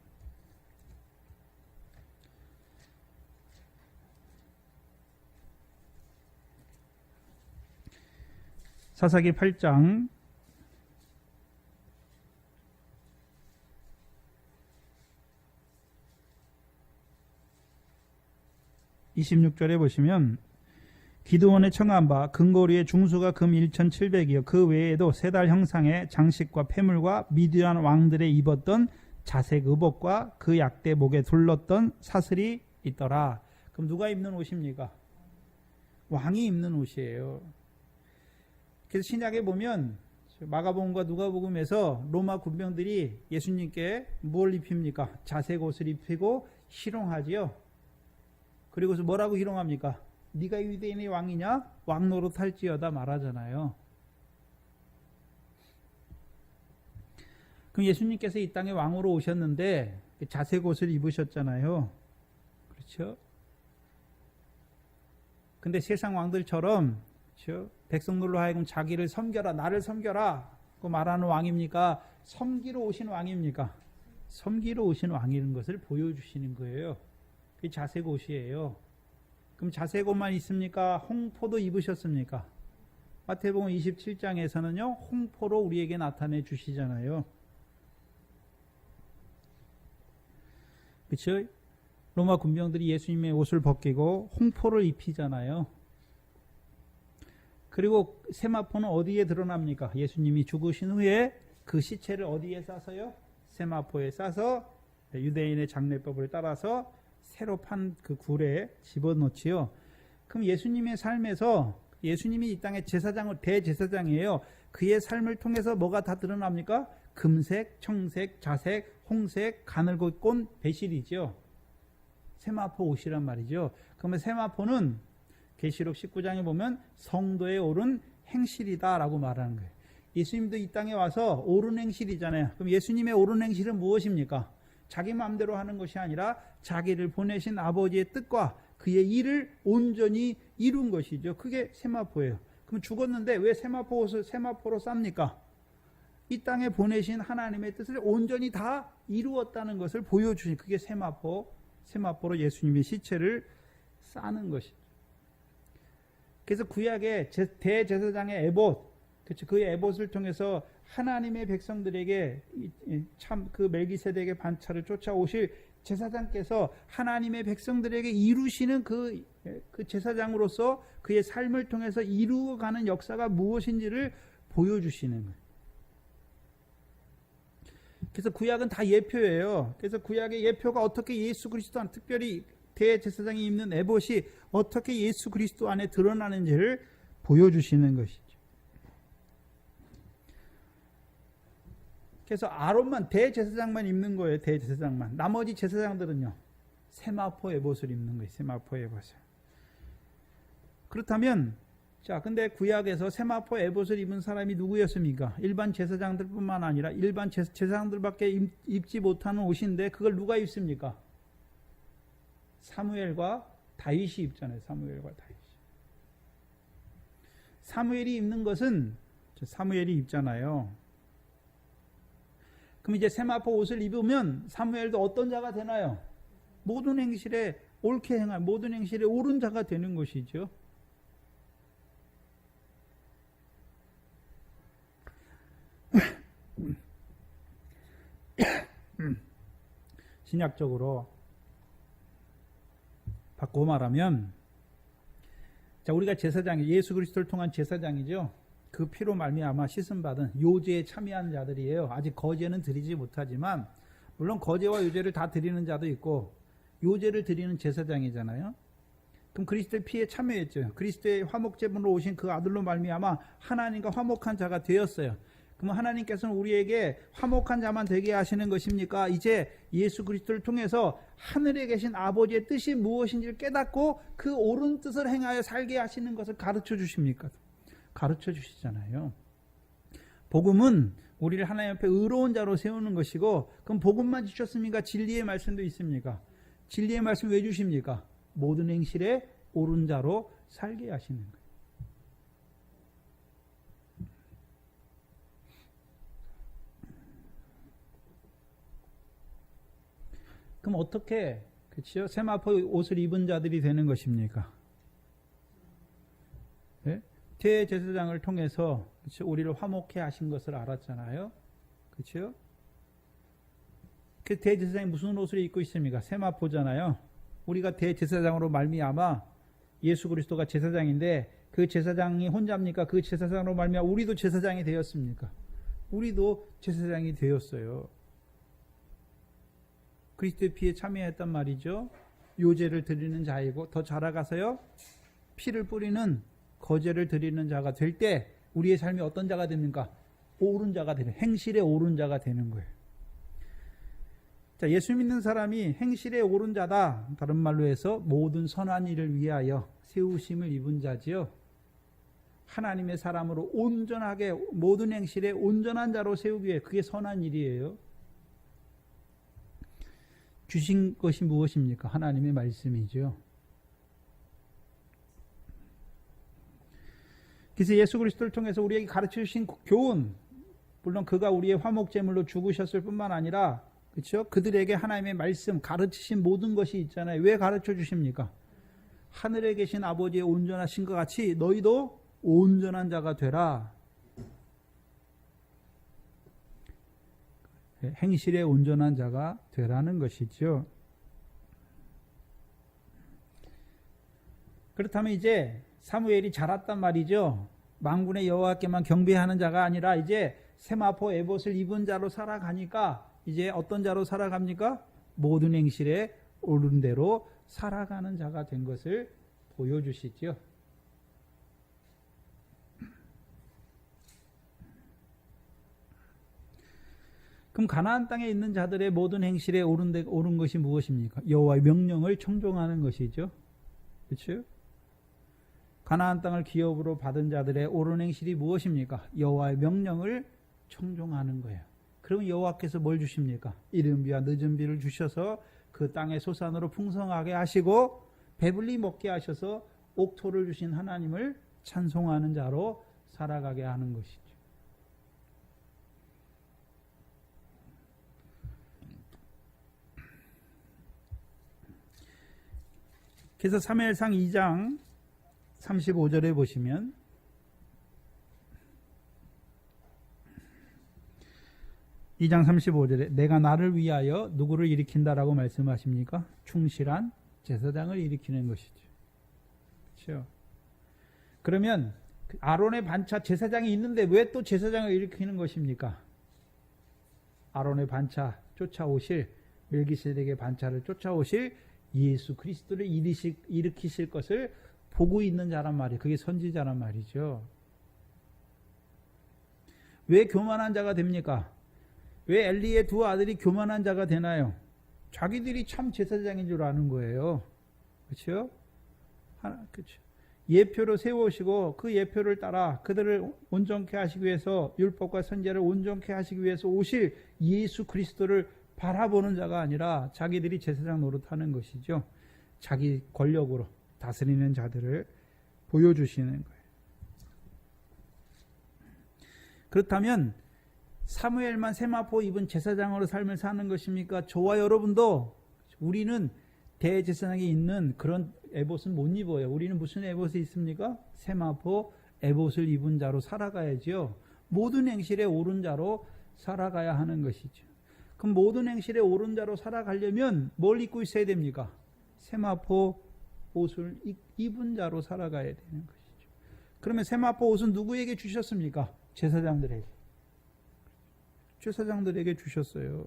A: 사사기 8장 26절에 보시면, 기드온의 청한 바 금고리의 중수가 금 1,700이요 그 외에도 세 달 형상의 장식과 폐물과 미디안 왕들의 입었던 자색 의복과 그 약대 목에 둘렀던 사슬이 있더라. 그럼 누가 입는 옷입니까? 왕이 입는 옷이에요. 그래서 신약에 보면 마가복음과 누가복음에서 로마 군병들이 예수님께 뭘 입힙니까? 자색 옷을 입히고 희롱하지요. 그리고서 뭐라고 희롱합니까? 네가 유대인의 왕이냐? 왕 노릇할지어다 말하잖아요. 그럼 예수님께서 이 땅에 왕으로 오셨는데 자색 옷을 입으셨잖아요. 그렇죠? 근데 세상 왕들처럼, 그렇죠? 백성들로 하여금 자기를 섬겨라, 나를 섬겨라 그 말하는 왕입니까? 섬기러 오신 왕입니까? 섬기러 오신 왕이라는 것을 보여주시는 거예요. 그게 자색 옷이에요. 그럼 자색 옷만 있습니까? 홍포도 입으셨습니까? 마태복음 27장에서는요, 홍포로 우리에게 나타내 주시잖아요. 그렇죠? 로마 군병들이 예수님의 옷을 벗기고 홍포를 입히잖아요. 그리고 세마포는 어디에 드러납니까? 예수님이 죽으신 후에 그 시체를 어디에 싸서요? 세마포에 싸서 유대인의 장례법을 따라서 새로 판 그 굴에 집어넣지요. 그럼 예수님의 삶에서, 예수님이 이 땅의 제사장을, 대제사장이에요. 그의 삶을 통해서 뭐가 다 드러납니까? 금색, 청색, 자색, 홍색, 가늘고 꼰 배실이죠. 세마포 옷이란 말이죠. 그러면 세마포는 계시록 19장에 보면 성도에 옳은 행실이다라고 말하는 거예요. 예수님도 이 땅에 와서 옳은 행실이잖아요. 그럼 예수님의 옳은 행실은 무엇입니까? 자기 마음대로 하는 것이 아니라 자기를 보내신 아버지의 뜻과 그의 일을 온전히 이룬 것이죠. 그게 세마포예요. 그럼 죽었는데 왜 세마포 옷을 세마포로 쌉니까? 이 땅에 보내신 하나님의 뜻을 온전히 다 이루었다는 것을 보여주신, 그게 세마포로 예수님의 시체를 싸는 것이죠. 그래서 구약의 대제사장의 에봇, 그렇죠? 그 에봇을 통해서 하나님의 백성들에게 참 그 멜기세덱의 반차를 쫓아오실 제사장께서 하나님의 백성들에게 이루시는 그 제사장으로서 그의 삶을 통해서 이루어가는 역사가 무엇인지를 보여주시는 거예요. 그래서 구약은 다 예표예요. 그래서 구약의 예표가 어떻게 예수 그리스도 안, 특별히 대제사장이 입는 에봇이 어떻게 예수 그리스도 안에 드러나는지를 보여주시는 것이죠. 그래서 아론만, 대제사장만 입는 거예요. 대제사장만. 나머지 제사장들은요, 세마포 에봇을 입는 거예요. 세마포 에봇을. 그렇다면 자, 근데 구약에서 세마포 에봇을 입은 사람이 누구였습니까? 일반 제사장들뿐만 아니라 일반 제사장들밖에 입지 못하는 옷인데 그걸 누가 입습니까? 사무엘과 다윗이 입잖아요. 사무엘과 다윗이. 사무엘이 입는 것은 사무엘이 입잖아요. 그럼 이제 세마포 옷을 입으면 사무엘도 어떤 자가 되나요? 모든 행실에 옳게 행할, 모든 행실에 옳은 자가 되는 것이죠. 신약적으로 바꾸어 말하면, 자, 우리가 제사장이 예수 그리스도를 통한 제사장이죠. 그 피로 말미암아 씻음 받은 요제에 참여하는 자들이에요. 아직 거제는 드리지 못하지만, 물론 거제와 요제를 다 드리는 자도 있고 요제를 드리는 제사장이잖아요. 그럼 그리스도의 피에 참여했죠. 그리스도의 화목제물로 오신 그 아들로 말미암아 하나님과 화목한 자가 되었어요. 그럼 하나님께서는 우리에게 화목한 자만 되게 하시는 것입니까? 이제 예수 그리스도를 통해서 하늘에 계신 아버지의 뜻이 무엇인지를 깨닫고 그 옳은 뜻을 행하여 살게 하시는 것을 가르쳐 주십니까? 가르쳐 주시잖아요. 복음은 우리를 하나님 앞에 의로운 자로 세우는 것이고, 그럼 복음만 주셨습니까? 진리의 말씀도 있습니까? 진리의 말씀 왜 주십니까? 모든 행실에 옳은 자로 살게 하시는 거예요. 그럼 어떻게, 그렇죠? 세마포 옷을 입은 자들이 되는 것입니까? 네? 대제사장을 통해서, 그렇죠? 우리를 화목해 하신 것을 알았잖아요. 그렇죠? 그 대제사장이 무슨 옷을 입고 있습니까? 세마포잖아요. 우리가 대제사장으로 말미암아 예수 그리스도가 제사장인데 그 제사장이 혼자입니까? 그 제사장으로 말미암아 우리도 제사장이 되었습니까? 우리도 제사장이 되었어요. 그리스도의 피에 참여했단 말이죠. 요제를 드리는 자이고, 더 자라가서요, 피를 뿌리는 거제를 드리는 자가 될 때 우리의 삶이 어떤 자가 됩니까? 옳은 자가 되는, 행실에 옳은 자가 되는 거예요. 자, 예수 믿는 사람이 행실에 옳은 자다. 다른 말로 해서 모든 선한 일을 위하여 세우심을 입은 자지요. 하나님의 사람으로 온전하게 모든 행실에 온전한 자로 세우기 위해, 그게 선한 일이에요. 주신 것이 무엇입니까? 하나님의 말씀이죠. 그래서 예수 그리스도를 통해서 우리에게 가르쳐 주신 교훈, 물론 그가 우리의 화목제물로 죽으셨을 뿐만 아니라, 그렇죠? 그들에게 하나님의 말씀, 가르치신 모든 것이 있잖아요. 왜 가르쳐 주십니까? 하늘에 계신 아버지의 온전하신 것 같이 너희도 온전한 자가 되라. 행실에 온전한 자가 되라는 것이죠. 그렇다면 이제 사무엘이 자랐단 말이죠. 만군의 여호와께만 경배하는 자가 아니라 이제 세마포 에봇을 입은 자로 살아가니까 이제 어떤 자로 살아갑니까? 모든 행실에 옳은 대로 살아가는 자가 된 것을 보여주시죠. 그럼 가나안 땅에 있는 자들의 모든 행실에 옳은 것이 무엇입니까? 여호와의 명령을 청종하는 것이죠. 그렇죠? 가나안 땅을 기업으로 받은 자들의 옳은 행실이 무엇입니까? 여호와의 명령을 청종하는 거예요. 그럼 여호와께서 뭘 주십니까? 이른 비와 늦은 비를 주셔서 그 땅의 소산으로 풍성하게 하시고 배불리 먹게 하셔서 옥토를 주신 하나님을 찬송하는 자로 살아가게 하는 것이죠. 그래서 사무엘상 2장 35절에 보시면, 이 장 35절에 내가 나를 위하여 누구를 일으킨다라고 말씀하십니까? 충실한 제사장을 일으키는 것이죠. 그렇죠? 그러면 아론의 반차 제사장이 있는데 왜 또 제사장을 일으키는 것입니까? 아론의 반차 쫓아오실, 멜기세덱의 반차를 쫓아오실 예수 그리스도를 일으키실 것을 보고 있는 자란 말이에요. 그게 선지자란 말이죠. 왜 교만한 자가 됩니까? 왜 엘리의 두 아들이 교만한 자가 되나요? 자기들이 참 제사장인 줄 아는 거예요. 그렇죠? 그렇죠. 예표로 세우시고 그 예표를 따라 그들을 온전케 하시기 위해서 율법과 선지자를 온전케 하시기 위해서 오실 예수 그리스도를 바라보는 자가 아니라 자기들이 제사장 노릇하는 것이죠. 자기 권력으로 다스리는 자들을 보여주시는 거예요. 그렇다면 사무엘만 세마포 입은 제사장으로 삶을 사는 것입니까? 저와 여러분도 우리는 대제사장이 있는 그런 에봇은 못 입어요. 우리는 무슨 에봇이 있습니까? 세마포 에봇을 입은 자로 살아가야죠. 모든 행실에 옳은 자로 살아가야 하는 것이죠. 그럼 모든 행실에 옳은 자로 살아가려면 뭘 입고 있어야 됩니까? 세마포 옷을 입은 자로 살아가야 되는 것이죠. 그러면 세마포 옷은 누구에게 주셨습니까? 제사장들에게. 제사장들에게 주셨어요.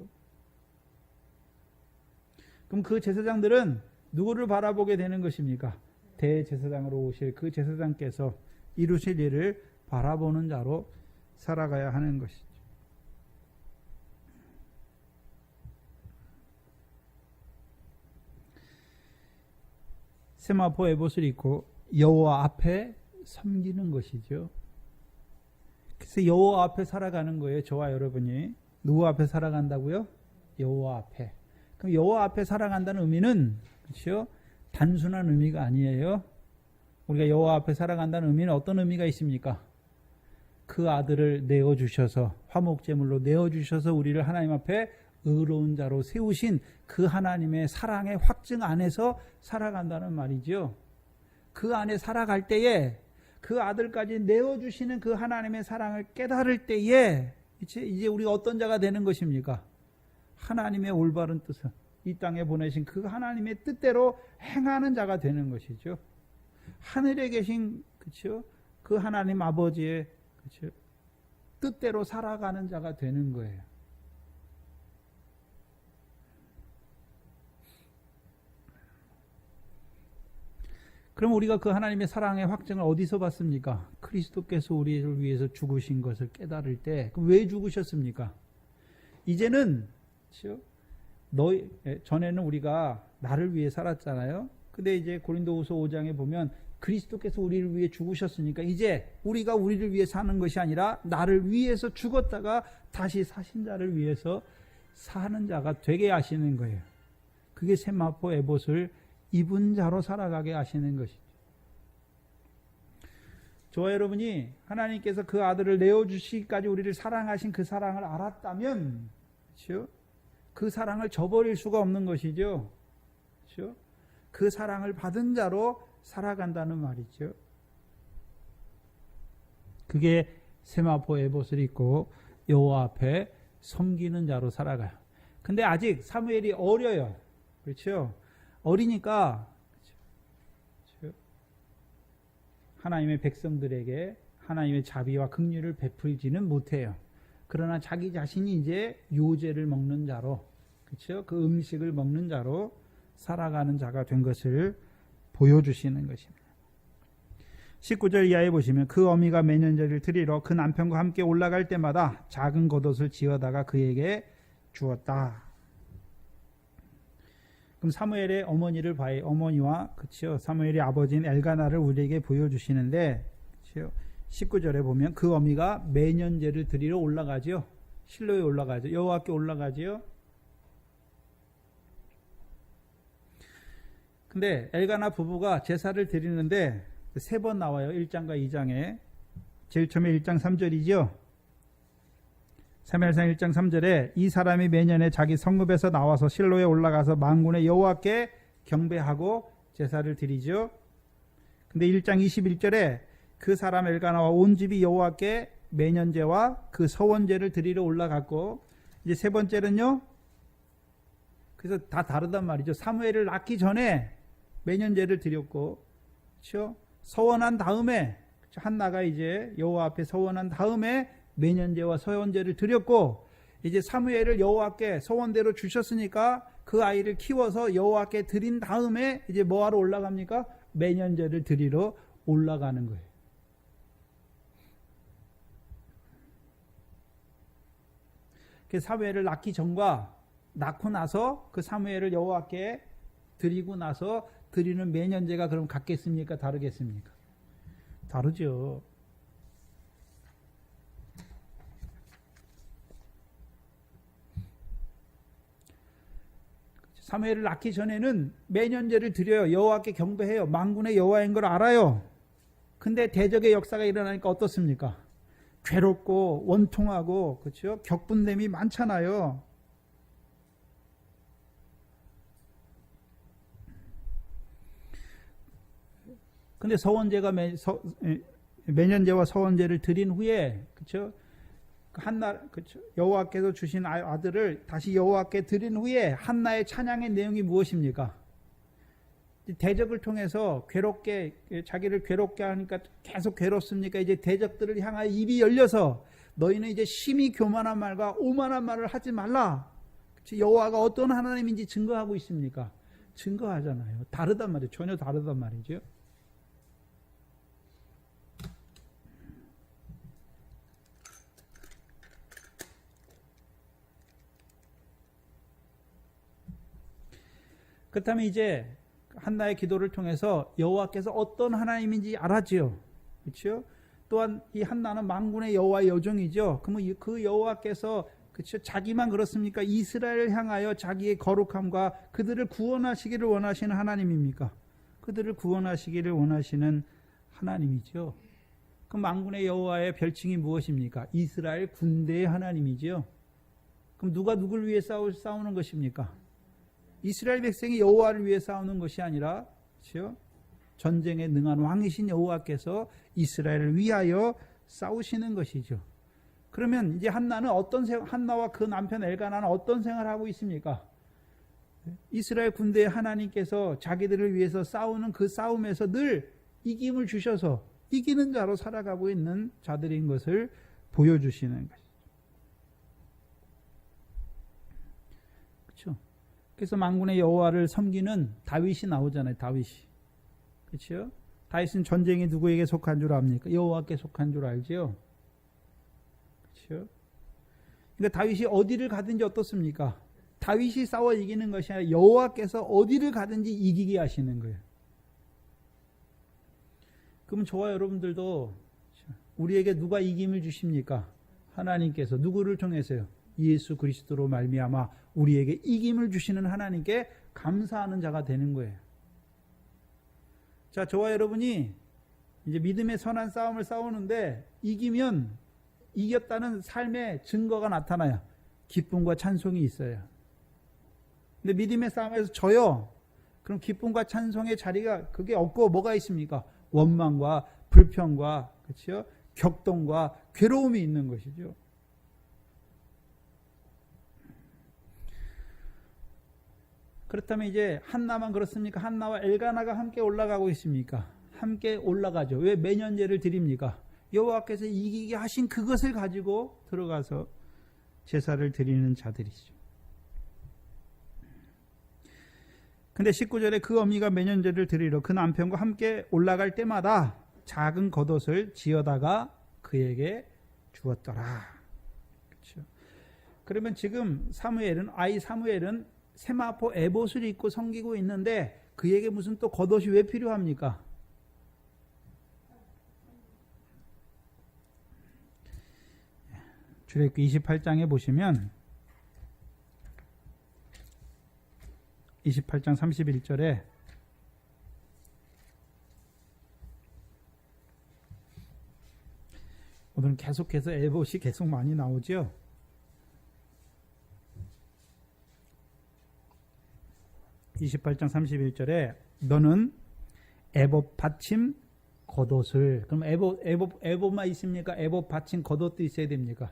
A: 그럼 그 제사장들은 누구를 바라보게 되는 것입니까? 대제사장으로 오실 그 제사장께서 이루실 일을 바라보는 자로 살아가야 하는 것이죠. 세마포 에봇을 입고 여호와 앞에 섬기는 것이죠. 그래서 여호와 앞에 살아가는 거예요. 저와 여러분이. 누구 앞에 살아간다고요? 여호와 앞에. 그럼 여호와 앞에 살아간다는 의미는 그렇죠? 단순한 의미가 아니에요. 우리가 여호와 앞에 살아간다는 의미는 어떤 의미가 있습니까? 그 아들을 내어주셔서 화목제물로 내어주셔서 우리를 하나님 앞에 의로운 자로 세우신 그 하나님의 사랑의 확증 안에서 살아간다는 말이죠. 그 안에 살아갈 때에 그 아들까지 내어주시는 그 하나님의 사랑을 깨달을 때에 이제 우리가 어떤 자가 되는 것입니까? 하나님의 올바른 뜻을 이 땅에 보내신 그 하나님의 뜻대로 행하는 자가 되는 것이죠. 하늘에 계신 그렇죠? 그 하나님 아버지의 그렇죠? 뜻대로 살아가는 자가 되는 거예요. 그럼 우리가 그 하나님의 사랑의 확증을 어디서 받습니까? 그리스도께서 우리를 위해서 죽으신 것을 깨달을 때, 그럼 왜 죽으셨습니까? 이제는 그렇죠? 전에는 우리가 나를 위해 살았잖아요. 근데 이제 고린도후서 5장에 보면 그리스도께서 우리를 위해 죽으셨으니까 이제 우리가 우리를 위해 사는 것이 아니라 나를 위해서 죽었다가 다시 사신 자를 위해서 사는 자가 되게 하시는 거예요. 그게 세마포 에봇을 입은 자로 살아가게 하시는 것이죠. 저와 여러분이 하나님께서 그 아들을 내어주시기까지 우리를 사랑하신 그 사랑을 알았다면 그렇죠? 그 사랑을 저버릴 수가 없는 것이죠. 그렇죠? 그 사랑을 받은 자로 살아간다는 말이죠. 그게 세마포 에봇을 입고 여호와 앞에 섬기는 자로 살아가요. 근데 아직 사무엘이 어려요. 그렇죠? 어리니까 하나님의 백성들에게 하나님의 자비와 긍휼을 베풀지는 못해요. 그러나 자기 자신이 이제 요제를 먹는 자로, 그렇죠? 그 음식을 먹는 자로 살아가는 자가 된 것을 보여주시는 것입니다. 19절 이하에 보시면 그 어미가 매년제를 드리러 그 남편과 함께 올라갈 때마다 작은 겉옷을 지어다가 그에게 주었다. 그럼 사무엘의 어머니를 봐요. 어머니와 그렇죠. 사무엘의 아버지인 엘가나를 우리에게 보여주시는데 그렇죠. 19절에 보면 그 어미가 매년제를 드리러 올라가죠. 실로에 올라가죠. 여호와께 올라가죠. 근데 엘가나 부부가 제사를 드리는데 3번 나와요. 1장과 2장에. 제일 처음에 1장 3절이죠. 사무엘상 1장 3절에 이 사람이 매년에 자기 성읍에서 나와서 실로에 올라가서 만군의 여호와께 경배하고 제사를 드리죠. 근데 1장 21절에 그 사람 엘가나와 온 집이 여호와께 매년제와 그 서원제를 드리러 올라갔고 이제 3번째는요. 그래서 다 다르단 말이죠. 사무엘을 낳기 전에 매년제를 드렸고 그렇죠? 서원한 다음에 한나가 이제 여호와 앞에 서원한 다음에 매년제와 서원제를 드렸고 이제 사무엘을 여호와께 서원대로 주셨으니까 그 아이를 키워서 여호와께 드린 다음에 이제 뭐하러 올라갑니까? 매년제를 드리러 올라가는 거예요. 그 사무엘을 낳기 전과 낳고 나서 그 사무엘을 여호와께 드리고 나서 드리는 매년제가 그럼 같겠습니까? 다르겠습니까? 다르죠. 사무엘을 낳기 전에는 매년제를 드려요. 여호와께 경배해요. 만군의 여호와인 걸 알아요. 근데 대적의 역사가 일어나니까 어떻습니까? 괴롭고 원통하고, 그렇죠? 격분됨이 많잖아요. 근데 서원제가 매년제와 서원제를 드린 후에, 그렇죠? 한나, 그렇죠? 여호와께서 주신 아들을 다시 여호와께 드린 후에 한나의 찬양의 내용이 무엇입니까? 대적을 통해서 자기를 괴롭게 하니까 계속 괴롭습니까? 이제 대적들을 향하여 입이 열려서 너희는 이제 심히 교만한 말과 오만한 말을 하지 말라. 그렇죠? 여호와가 어떤 하나님인지 증거하고 있습니까? 증거하잖아요. 다르단 말이에요. 전혀 다르단 말이죠. 그렇다면 이제 한나의 기도를 통해서 여호와께서 어떤 하나님인지 알았지요. 그렇죠? 또한 이 한나는 만군의 여호와의 여종이죠. 그러면 그 여호와께서, 그렇죠? 자기만 그렇습니까? 이스라엘을 향하여 자기의 거룩함과 그들을 구원하시기를 원하시는 하나님입니까? 그들을 구원하시기를 원하시는 하나님이죠. 그 만군의 여호와의 별칭이 무엇입니까? 이스라엘 군대의 하나님이죠. 그럼 누가 누구를 위해 싸우는 것입니까? 이스라엘 백성이 여호와를 위해 싸우는 것이 아니라, 그렇죠? 전쟁에 능한 왕이신 여호와께서 이스라엘을 위하여 싸우시는 것이죠. 그러면 이제 한나와 그 남편 엘가나는 어떤 생활을 하고 있습니까? 이스라엘 군대의 하나님께서 자기들을 위해서 싸우는 그 싸움에서 늘 이김을 주셔서 이기는 자로 살아가고 있는 자들인 것을 보여주시는 것이죠. 그렇죠? 그래서 만군의 여호와를 섬기는 다윗이 나오잖아요. 다윗이. 그렇죠? 다윗은 전쟁이 누구에게 속한 줄 압니까? 여호와께 속한 줄 알죠? 그렇죠? 그러니까 다윗이 어디를 가든지 어떻습니까? 다윗이 싸워 이기는 것이 아니라 여호와께서 어디를 가든지 이기게 하시는 거예요. 그럼 저와 여러분들도 우리에게 누가 이김을 주십니까? 하나님께서. 누구를 통해서요? 예수 그리스도로 말미암아 우리에게 이김을 주시는 하나님께 감사하는 자가 되는 거예요. 자, 저와 여러분이 이제 믿음의 선한 싸움을 싸우는데 이기면 이겼다는 삶의 증거가 나타나요. 기쁨과 찬송이 있어요. 근데 믿음의 싸움에서 져요. 그럼 기쁨과 찬송의 자리가 그게 없고 뭐가 있습니까? 원망과 불평과, 그렇죠? 격동과 괴로움이 있는 것이죠. 그렇다면 이제 한나만 그렇습니까? 한나와 엘가나가 함께 올라가고 있습니까? 함께 올라가죠. 왜 매년제를 드립니까? 여호와께서 이기게 하신 그것을 가지고 들어가서 제사를 드리는 자들이죠. 근데 19절에 그 어미가 매년제를 드리러 그 남편과 함께 올라갈 때마다 작은 겉옷을 지어다가 그에게 주었더라. 그렇죠. 그러면 지금 아이 사무엘은 세마포 에봇을 입고 섬기고 있는데 그에게 무슨 또 겉옷이 왜 필요합니까? 출애굽기 28장에 보시면 28장 31절에 오늘은 계속해서 에봇이 계속 많이 나오죠. (28장 31절에) 너는 에봇 받침 겉옷을, 그럼 에봇만 있습니까? 에봇 받침 겉옷도 있어야 됩니까?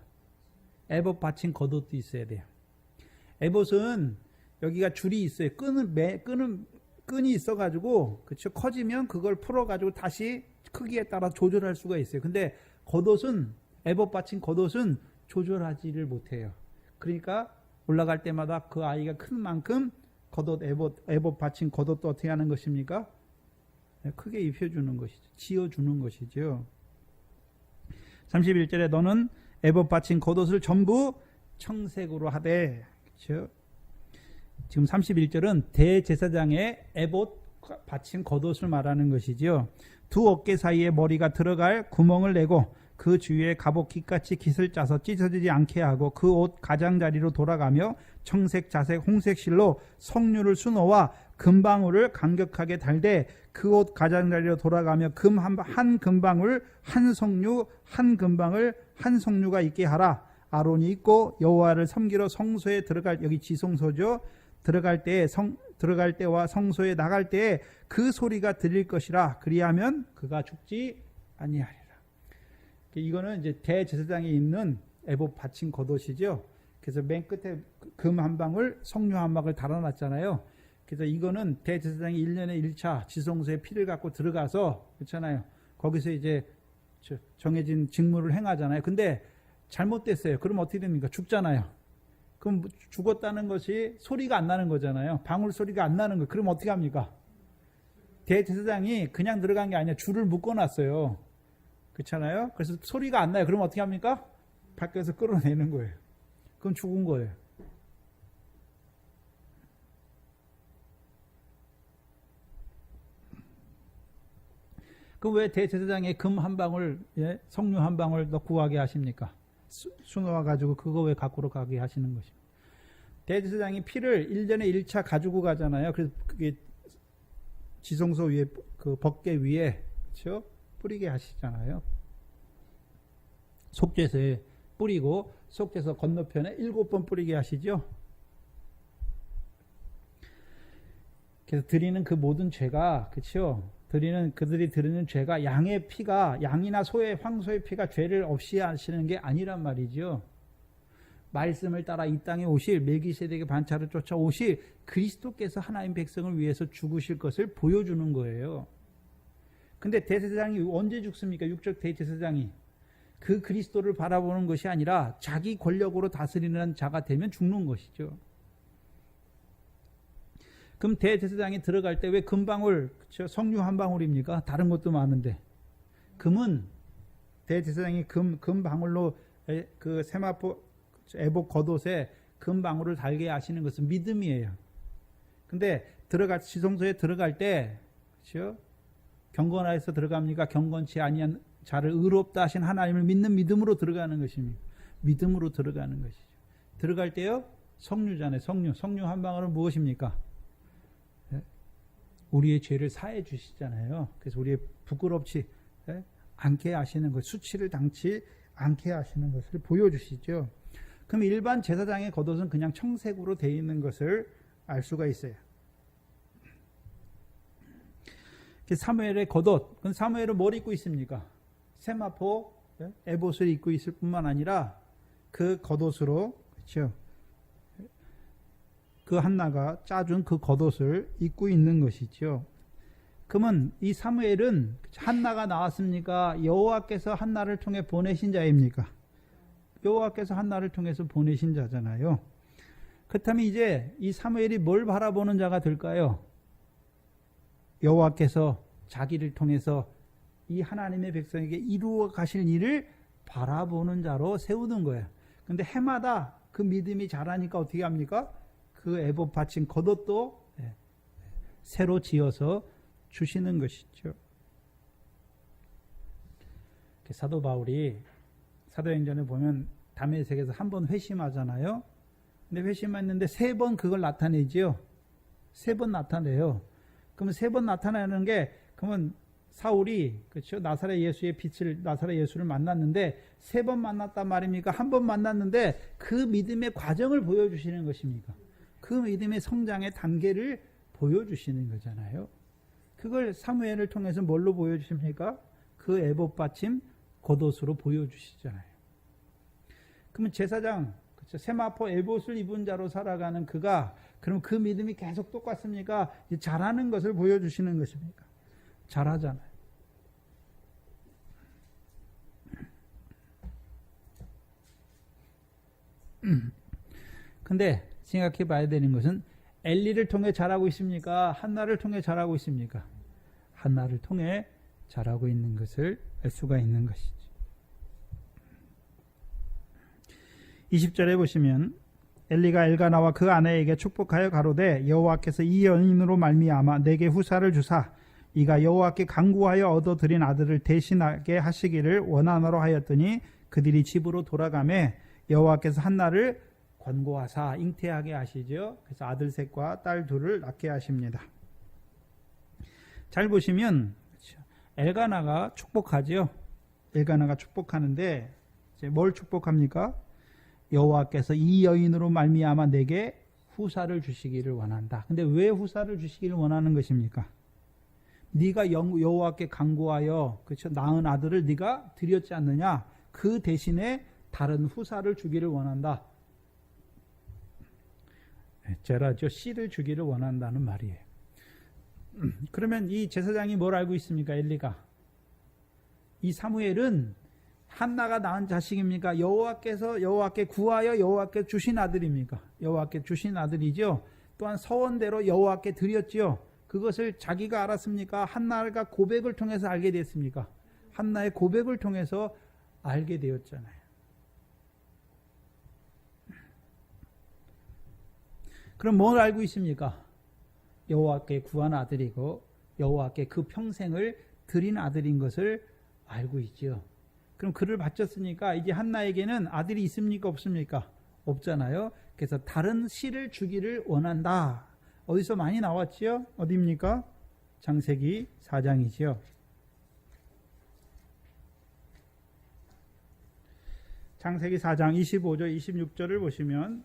A: 에봇 받침 겉옷도 있어야 돼요. 에봇은 여기가 줄이 있어요. 끈이 있어가지고, 그렇죠? 커지면 그걸 풀어가지고 다시 크기에 따라 조절할 수가 있어요. 근데 겉옷은, 에봇 받침 겉옷은 조절하지를 못해요. 그러니까 올라갈 때마다 그 아이가 큰 만큼 겉옷, 에봇 받침 겉옷도 어떻게 하는 것입니까? 크게 입혀주는 것이죠. 지어주는 것이죠. 31절에 너는 에봇 받침 겉옷을 전부 청색으로 하되, 그렇죠? 지금 31절은 대제사장의 에봇 받침 겉옷을 말하는 것이죠. 두 어깨 사이에 머리가 들어갈 구멍을 내고 그 주위에 갑옷 깃같이 깃을 짜서 찢어지지 않게 하고 그 옷 가장자리로 돌아가며 청색, 자색, 홍색 실로 석류를 수놓아 금방울을 간격하게 달되 그 옷 가장자리로 돌아가며 금 한 금방울 한 석류 한 금방울 한 석류가 있게 하라. 아론이 있고 여호와를 섬기러 성소에 들어갈, 여기 지성소죠. 들어갈 때와 성소에 나갈 때에 그 소리가 들릴 것이라. 그리하면 그가 죽지 아니하리라. 이거는 이제 대제사장이 입는 에봇 받침 겉옷이죠. 그래서 맨 끝에 금 한 방울, 석류 한 방울 달아놨잖아요. 그래서 이거는 대제사장이 1년에 1차 지성소에 피를 갖고 들어가서, 그렇잖아요. 거기서 이제 정해진 직무를 행하잖아요. 근데 잘못됐어요. 그럼 어떻게 됩니까? 죽잖아요. 그럼 죽었다는 것이 소리가 안 나는 거잖아요. 방울 소리가 안 나는 거. 그럼 어떻게 합니까? 대제사장이 그냥 들어간 게 아니라 줄을 묶어놨어요. 그렇잖아요. 그래서 소리가 안 나요. 그럼 어떻게 합니까? 밖에서 끌어내는 거예요. 그럼 죽은 거예요. 그럼 왜 대제사장에 금 한 방울, 석류 한 방울 넣고 가게 하십니까? 수놓아 가지고 그거 왜 갖고 가게 하시는 것입니다. 대제사장이 피를 1년에 1차 가지고 가잖아요. 그래서 그게 지성소 위에, 그 법궤 위에, 그렇죠? 뿌리게 하시잖아요. 속죄소에 뿌리고 속죄소 건너편에 7번 뿌리게 하시죠. 그래서 드리는 그 모든 죄가, 그렇죠? 그들이 드리는 죄가, 양의 피가, 양이나 소의, 황소의 피가 죄를 없이 하시는 게 아니란 말이죠. 말씀을 따라 이 땅에 오실 멜기세덱의 반차를 쫓아 오실 그리스도께서 하나님 백성을 위해서 죽으실 것을 보여주는 거예요. 근데 대제사장이 언제 죽습니까? 육적 대제사장이 그 그리스도를 바라보는 것이 아니라 자기 권력으로 다스리는 자가 되면 죽는 것이죠. 그럼 대제사장이 들어갈 때 왜 금방울, 그렇죠? 석류 한 방울입니까? 다른 것도 많은데. 금은 대제사장이 금방울로 그 세마포 에봇 겉옷에 금방울을 달게 하시는 것은 믿음이에요. 근데 지성소에 들어갈 때, 그렇죠? 경건하여서 들어갑니까? 경건치 아니한 자를 의롭다 하신 하나님을 믿는 믿음으로 들어가는 것입니다. 믿음으로 들어가는 것이죠. 들어갈 때요, 석류잖아요. 석류 한 방울은 무엇입니까? 우리의 죄를 사해 주시잖아요. 그래서 우리의 부끄럽지 않게 하시는 것, 수치를 당치 않게 하시는 것을 보여주시죠. 그럼 일반 제사장의 겉옷은 그냥 청색으로 되어 있는 것을 알 수가 있어요. 사무엘의 겉옷, 그럼 사무엘은 뭘 입고 있습니까? 세마포 에봇을 입고 있을 뿐만 아니라 그 겉옷으로, 그렇죠? 그 한나가 짜준 그 겉옷을 입고 있는 것이죠. 그러면 이 사무엘은 한나가 나왔습니까? 여호와께서 한나를 통해 보내신 자입니까? 여호와께서 한나를 통해서 보내신 자잖아요. 그렇다면 이제 이 사무엘이 뭘 바라보는 자가 될까요? 여호와께서 자기를 통해서 이 하나님의 백성에게 이루어 가실 일을 바라보는 자로 세우는 거예요. 근데 해마다 그 믿음이 자라니까 어떻게 합니까? 그 에봇 받친 겉옷도 새로 지어서 주시는 것이죠. 사도 바울이 사도행전에 보면 다메섹에서 한 번 회심하잖아요. 근데 회심했는데 3번 그걸 나타내지요. 3번 나타내요. 그러면 3번 나타나는 게, 그러면 사울이, 그렇죠? 나사렛 예수를 만났는데 3번 만났단 말입니까? 한 번 만났는데 그 믿음의 과정을 보여주시는 것입니까? 그 믿음의 성장의 단계를 보여주시는 거잖아요. 그걸 사무엘을 통해서 뭘로 보여주십니까? 그 에봇 받침 겉옷으로 보여주시잖아요. 그러면 제사장, 그렇죠? 세마포 에봇을 입은 자로 살아가는 그가, 그럼 그 믿음이 계속 똑같습니까? 잘하는 것을 보여주시는 것입니까? 잘하잖아요. 근데 생각해 봐야 되는 것은 엘리를 통해 잘하고 있습니까? 한나를 통해 잘하고 있습니까? 한나를 통해 잘하고 있는 것을 알 수가 있는 것이죠. 20절에 보시면 엘리가 엘가나와 그 아내에게 축복하여 가로되 여호와께서 이 여인으로 말미암아 내게 후사를 주사 이가 여호와께 간구하여 얻어들인 아들을 대신하게 하시기를 원하노라 하였더니 그들이 집으로 돌아가매 여호와께서 한나를 권고하사 잉태하게 하시죠. 그래서 아들 셋과 딸 둘을 낳게 하십니다. 잘 보시면 엘가나가 축복하죠. 엘가나가 축복하는데 뭘 축복합니까? 여호와께서 이 여인으로 말미암아 내게 후사를 주시기를 원한다. 근데 왜 후사를 주시기를 원하는 것입니까? 네가 여호와께 간구하여 그렇죠? 낳은 아들을 네가 드렸지 않느냐? 그 대신에 다른 후사를 주기를 원한다. 제라죠. 씨를 주기를 원한다는 말이에요. 그러면 이 제사장이 뭘 알고 있습니까? 엘리가. 이 사무엘은 한나가 낳은 자식입니까? 여호와께 구하여 여호와께 주신 아들입니까? 여호와께 주신 아들이죠. 또한 서원대로 여호와께 드렸지요. 그것을 자기가 알았습니까? 한나가 고백을 통해서 알게 됐습니까? 한나의 고백을 통해서 알게 되었잖아요. 그럼 뭘 알고 있습니까? 여호와께 구한 아들이고 여호와께 그 평생을 드린 아들인 것을 알고 있죠. 그럼 그를 바쳤으니까 이제 한나에게는 아들이 있습니까? 없습니까? 없잖아요. 그래서 다른 씨를 주기를 원한다. 어디서 많이 나왔지요? 어디입니까? 창세기 4장이지요. 창세기 4장 25절 26절을 보시면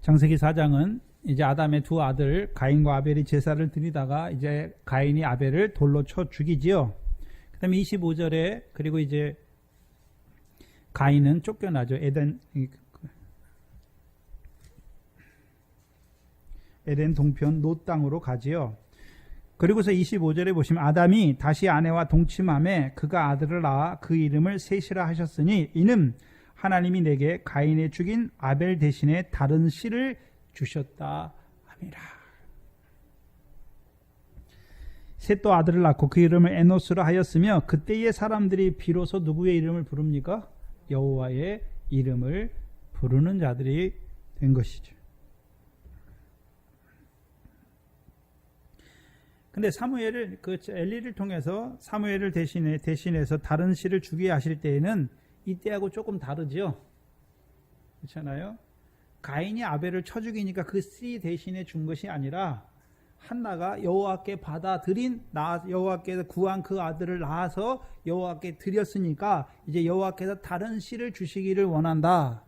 A: 창세기 4장은 이제 아담의 두 아들 가인과 아벨이 제사를 드리다가 이제 가인이 아벨을 돌로 쳐 죽이지요. 그다음에 25절에 그리고 이제 가인은 쫓겨나죠. 에덴 동편 롯 땅으로 가지요. 그리고서 25절에 보시면 아담이 다시 아내와 동침함에 그가 아들을 낳아 그 이름을 셋이라 하셨으니 이는 하나님이 내게 가인의 죽인 아벨 대신에 다른 씨를 주셨다 함이라. 셋도 아들을 낳고 그 이름을 에노스라 하였으며 그때의 사람들이 비로소 누구의 이름을 부릅니까? 여호와의 이름을 부르는 자들이 된 것이죠. 근데 사무엘을 엘리를 통해서 사무엘을 대신해서 다른 씨를 주게 하실 때에는 이때하고 조금 다르죠. 그렇잖아요. 가인이 아벨을 쳐 죽이니까 그 씨 대신에 준 것이 아니라 한나가 여호와께 받아들인 여호와께서 구한 그 아들을 낳아서 여호와께 드렸으니까 이제 여호와께서 다른 씨를 주시기를 원한다.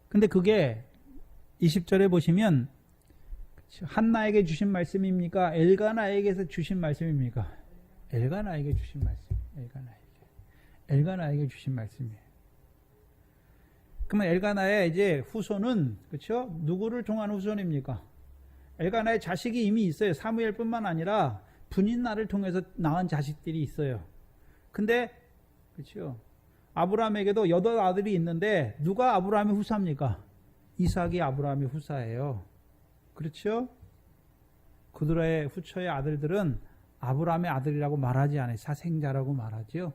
A: 근데 그게 20절에 보시면 한나에게 주신 말씀입니까? 엘가나에게서 주신 말씀입니까? 엘가나에게 주신 말씀. 엘가나에게 주신 말씀이에요. 그러면 엘가나의 이제 후손은 그렇죠? 누구를 통한 후손입니까? 엘가나의 자식이 이미 있어요. 사무엘뿐만 아니라 분인나를 통해서 낳은 자식들이 있어요. 근데 그렇죠? 아브라함에게도 8아들이 있는데 누가 아브라함의 후사입니까? 이삭이 아브라함의 후사예요. 그렇죠? 그들의 후처의 아들들은 아브라함의 아들이라고 말하지 않아요. 사생자라고 말하죠.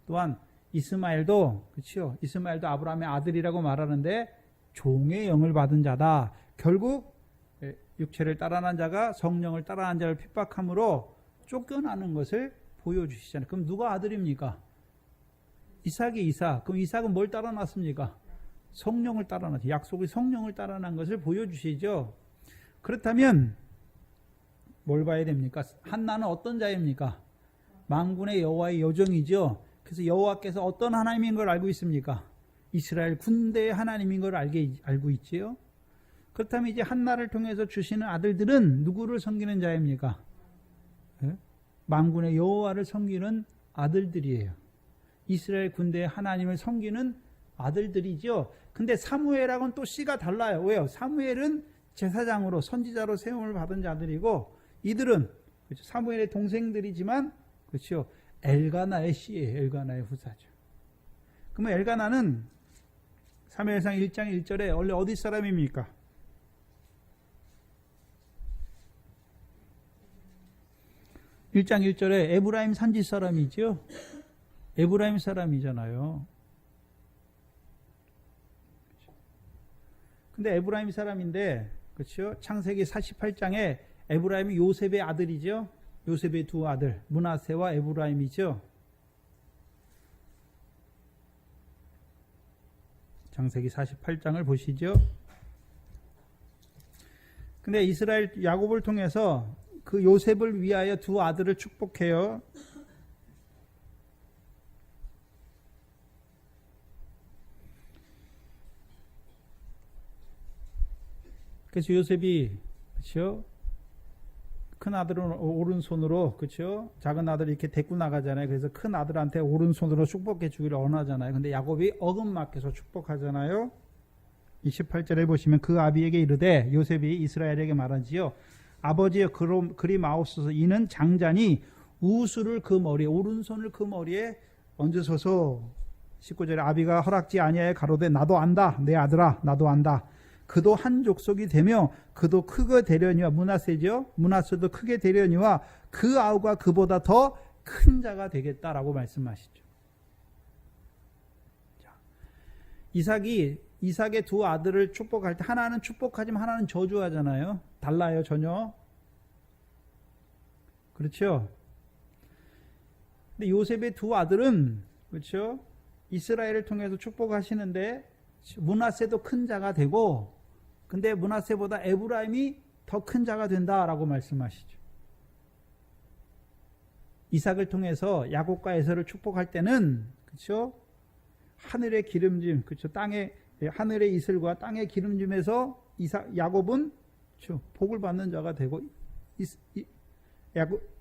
A: 또한 이스마엘도 그렇죠? 이스마엘도 아브라함의 아들이라고 말하는데 종의 영을 받은 자다. 결국 육체를 따라난 자가 성령을 따라난 자를 핍박함으로 쫓겨나는 것을 보여주시잖아요. 그럼 누가 아들입니까? 이삭이 이삭. 그럼 이삭은 뭘 따라났습니까? 성령을 따라났죠. 약속의 성령을 따라난 것을 보여주시죠. 그렇다면 뭘 봐야 됩니까? 한나는 어떤 자입니까? 만군의 여호와의 여종이죠. 그래서 여호와께서 어떤 하나님인 걸 알고 있습니까? 이스라엘 군대의 하나님인 걸 알고 있지요. 그렇다면 이제 한나를 통해서 주시는 아들들은 누구를 섬기는 자입니까? 만군의 여호와를 섬기는 아들들이에요. 이스라엘 군대의 하나님을 섬기는 아들들이죠. 근데 사무엘하고는 또 씨가 달라요. 왜요? 사무엘은 제사장으로 선지자로 세움을 받은 자들이고 이들은 그렇죠? 사무엘의 동생들이지만 그렇죠? 엘가나의 씨예요. 엘가나의 후사죠. 그러면 엘가나는 사무엘상 1장 1절에 원래 어디 사람입니까? 1장 1절에 에브라임 산지 사람이죠. 에브라임 사람이잖아요. 근데 에브라임 사람인데, 그렇죠? 창세기 48장에 에브라임이 요셉의 아들이죠. 요셉의 두 아들, 므낫세와 에브라임이죠. 창세기 48장을 보시죠. 근데 이스라엘 야곱을 통해서 그 요셉을 위하여 두 아들을 축복해요. 그래서 요셉이, 그렇죠? 큰 아들은 오른손으로, 그렇죠? 작은 아들 이렇게 데리고 나가잖아요. 그래서 큰 아들한테 오른손으로 축복해 주기를 원하잖아요. 근데 야곱이 어긋맞게서 축복하잖아요. 28절에 보시면 그 아비에게 이르되, 요셉이 이스라엘에게 말하지요. 아버지여 그리 마옵소서. 이는 장자니 우수를 그 머리에, 오른손을 그 머리에 얹으소서. 19절에 아비가 허락지 아니하여 가로되 나도 안다. 내 아들아 나도 안다. 그도 한 족속이 되며 그도 크게 되려니와, 므낫세죠. 므낫세도 크게 되려니와 그 아우가 그보다 더 큰 자가 되겠다라고 말씀하시죠. 자, 이삭의 두 아들을 축복할 때 하나는 축복하지만 하나는 저주하잖아요. 달라요, 전혀. 그렇죠? 근데 요셉의 두 아들은, 그렇죠? 이스라엘을 통해서 축복하시는데 므낫세도 큰 자가 되고, 근데 므낫세보다 에브라임이 더 큰 자가 된다라고 말씀하시죠. 이삭을 통해서 야곱과 에서를 축복할 때는, 그렇죠? 하늘의 기름짐, 그렇죠? 하늘의 이슬과 땅의 기름짐에서 야곱은, 그렇죠? 복을 받는 자가 되고,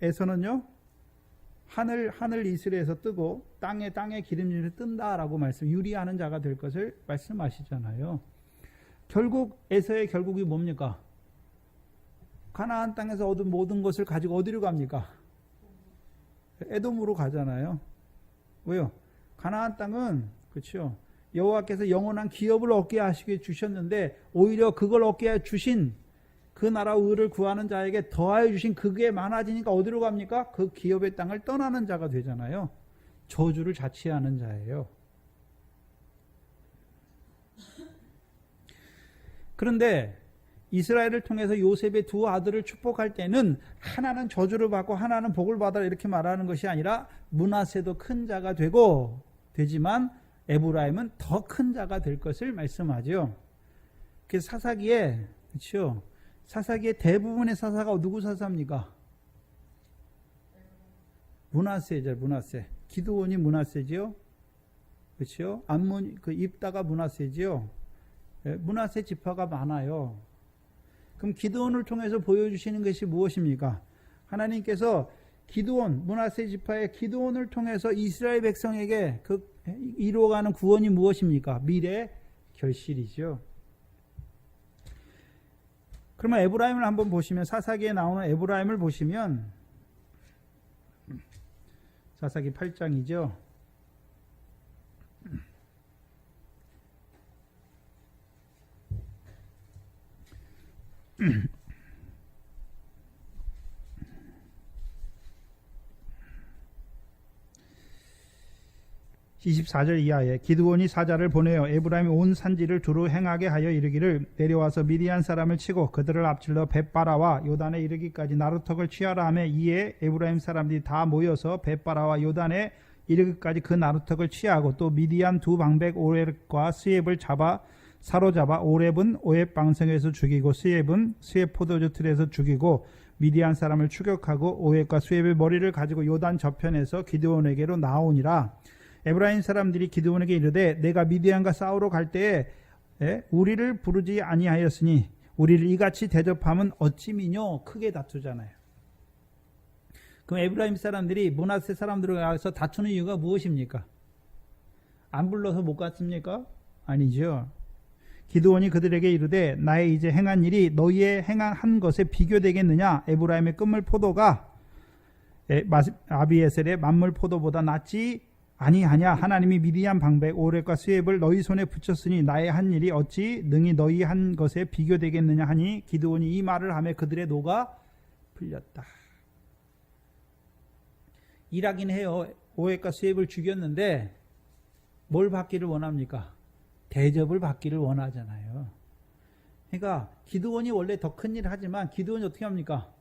A: 에서는요, 하늘 이슬에서 뜨고 땅의 기름짐에서 뜬다라고 유리하는 자가 될 것을 말씀하시잖아요. 결국 에서의 결국이 뭡니까? 가나안 땅에서 얻은 모든 것을 가지고 어디로 갑니까? 에돔으로 가잖아요. 왜요? 가나안 땅은, 그렇죠? 여호와께서 영원한 기업을 얻게 하시게 주셨는데, 오히려 그걸 얻게 주신 그 나라 의를 구하는 자에게 더하여 주신 그게 많아지니까 어디로 갑니까? 그 기업의 땅을 떠나는 자가 되잖아요. 저주를 자취하는 자예요. 그런데 이스라엘을 통해서 요셉의 두 아들을 축복할 때는 하나는 저주를 받고 하나는 복을 받아라 이렇게 말하는 것이 아니라, 므낫세도 큰 자가 되지만 에브라임은 더 큰 자가 될 것을 말씀하죠. 그래서 사사기에, 그렇죠? 사사기의 대부분의 사사가 누구 사사입니까? 므낫세죠, 므낫세. 기드온이 므낫세지요. 그렇죠? 입다가 므낫세지요. 므낫세 지파가 많아요. 그럼 기드온을 통해서 보여주시는 것이 무엇입니까? 하나님께서 므낫세 지파의 기드온을 통해서 이스라엘 백성에게 이루어가는 구원이 무엇입니까? 미래 결실이죠. 그러면 에브라임을 한번 보시면, 사사기에 나오는 에브라임을 보시면, 사사기 8장이죠. 24절 이하에 기드온이 사자를 보내어 에브라임이 온 산지를 두루 행하게 하여 이르기를, 내려와서 미디안 사람을 치고 그들을 앞질러 벳바라와 요단에 이르기까지 나루턱을 취하라 하매, 이에 에브라임 사람들이 다 모여서 벳바라와 요단에 이르기까지 그 나루턱을 취하고, 또 미디안 두 방백 오렙과 스옙을 사로잡아 오렙은 오렙 방성에서 죽이고 스옙은 스옙 포도주 틀에서 죽이고, 미디안 사람을 추격하고 오획과 스옙의 머리를 가지고 요단 저편에서 기드온에게로 나오니라. 에브라임 사람들이 기드온에게 이르되, 내가 미디안과 싸우러 갈 때에 우리를 부르지 아니하였으니 우리를 이같이 대접하면 어찌 미뇨? 크게 다투잖아요. 그럼 에브라임 사람들이 므낫세 사람들과 가서 다투는 이유가 무엇입니까? 안 불러서 못 갔습니까? 아니죠. 기드온이 그들에게 이르되, 나의 이제 행한 일이 너희의 한 것에 비교되겠느냐? 에브라임의 끝물 포도가 아비에셀의 만물 포도보다 낫지 아니하냐? 하나님이 미디안 방백 오렙과 스옙을 너희 손에 붙였으니 나의 한 일이 어찌 능히 너희 한 것에 비교되겠느냐 하니, 기드온이 이 말을 하며 그들의 노가 풀렸다. 일하긴 해요. 오획과 수액을 죽였는데 뭘 받기를 원합니까? 대접을 받기를 원하잖아요. 그러니까 기드온이 원래 더 큰 일을 하지만 기드온이 어떻게 합니까?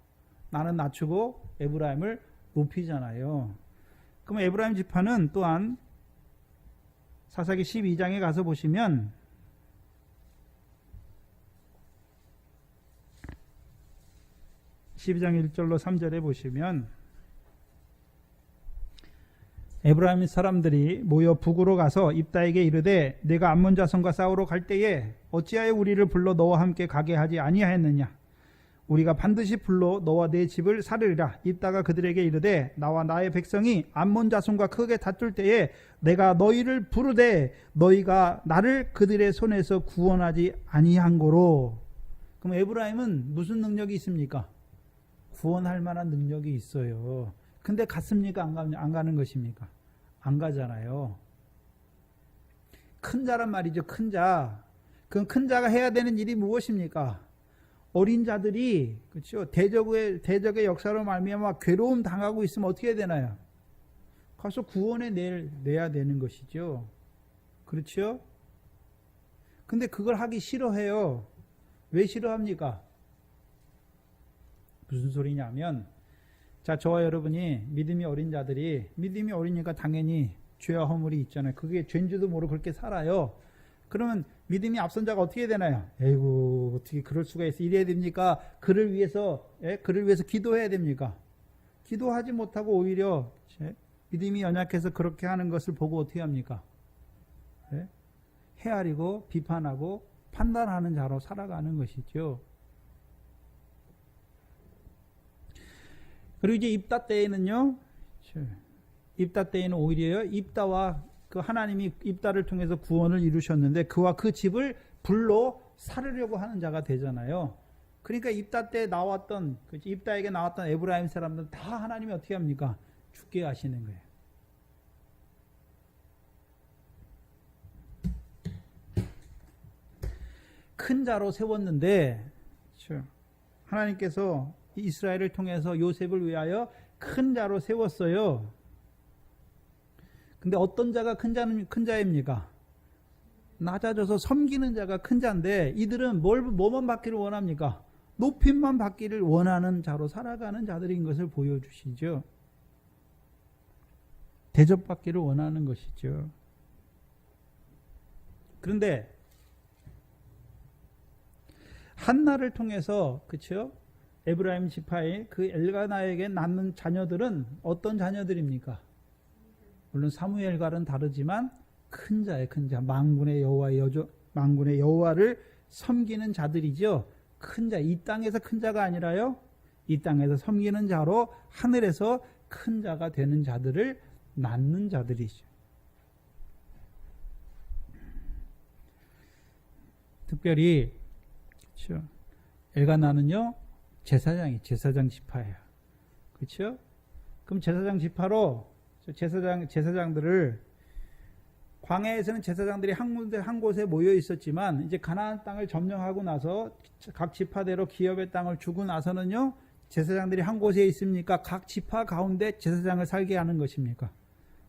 A: 나는 낮추고 에브라임을 높이잖아요. 그럼 에브라임 지파는 또한 사사기 12장에 가서 보시면 (12장 1절로 3절에) 보시면 에브라임 사람들이 모여 북으로 가서 입다에게 이르되 내가 암몬 자손과 싸우러 갈 때에 어찌하여 우리를 불러 너와 함께 가게 하지 아니하였느냐? 우리가 반드시 불러 너와 내 집을 살으리라. 입다가 그들에게 이르되 나와 나의 백성이 암몬 자손과 크게 다툴 때에 내가 너희를 부르되 너희가 나를 그들의 손에서 구원하지 아니한 고로. 그럼 에브라임은 무슨 능력이 있습니까? 구원할 만한 능력이 있어요. 근데 갔습니까? 안 가는 것입니까? 안 가잖아요. 큰 자란 말이죠. 큰 자. 그럼 큰 자가 해야 되는 일이 무엇입니까? 어린 자들이 그렇죠. 대적의 역사로 말미암아 괴로움 당하고 있으면 어떻게 해야 되나요? 가서 구원해 내야 되는 것이죠. 그렇죠? 근데 그걸 하기 싫어해요. 왜 싫어합니까? 무슨 소리냐면, 자, 저와 여러분이 믿음이 어린 자들이, 믿음이 어리니까 당연히 죄와 허물이 있잖아요. 그게 죄인지도 모르고 그렇게 살아요. 그러면 믿음이 앞선 자가 어떻게 되나요? 에이구, 어떻게 그럴 수가 있어. 이래야 됩니까? 그를 위해서 기도해야 됩니까? 기도하지 못하고 오히려 믿음이 연약해서 그렇게 하는 것을 보고 어떻게 합니까? 헤아리고 비판하고 판단하는 자로 살아가는 것이죠. 그리고 이제 입다 때에는요, 입다 때에는 오히려 입다와 그 하나님이 입다를 통해서 구원을 이루셨는데 그와 그 집을 불로 살으려고 하는 자가 되잖아요. 그러니까 입다 때 나왔던, 입다에게 나왔던 에브라임 사람들은 다 하나님이 어떻게 합니까? 죽게 하시는 거예요. 큰 자로 세웠는데, 하나님께서 이스라엘을 통해서 요셉을 위하여 큰 자로 세웠어요. 근데 어떤 자가 큰 자입니까? 낮아져서 섬기는 자가 큰 자인데 이들은 뭐만 받기를 원합니까? 높임만 받기를 원하는 자로 살아가는 자들인 것을 보여주시죠. 대접받기를 원하는 것이죠. 그런데 한나를 통해서 그렇죠? 에브라임 지파의 그 엘가나에게 낳는 자녀들은 어떤 자녀들입니까? 물론 사무엘과는 다르지만 큰 자예요. 큰 자. 만군의 여호와를 섬기는 자들이죠. 큰 자. 이 땅에서 큰 자가 아니라요. 이 땅에서 섬기는 자로 하늘에서 큰 자가 되는 자들을 낳는 자들이죠. 특별히 그렇죠. 엘가나는요. 제사장 지파예요. 그렇죠? 그럼 제사장 지파로 제사장들을 광야에서는 제사장들이 한 곳에 모여 있었지만 이제 가나안 땅을 점령하고 나서 각 지파대로 기업의 땅을 주고 나서는요. 제사장들이 한 곳에 있습니까? 각 지파 가운데 제사장을 살게 하는 것입니까?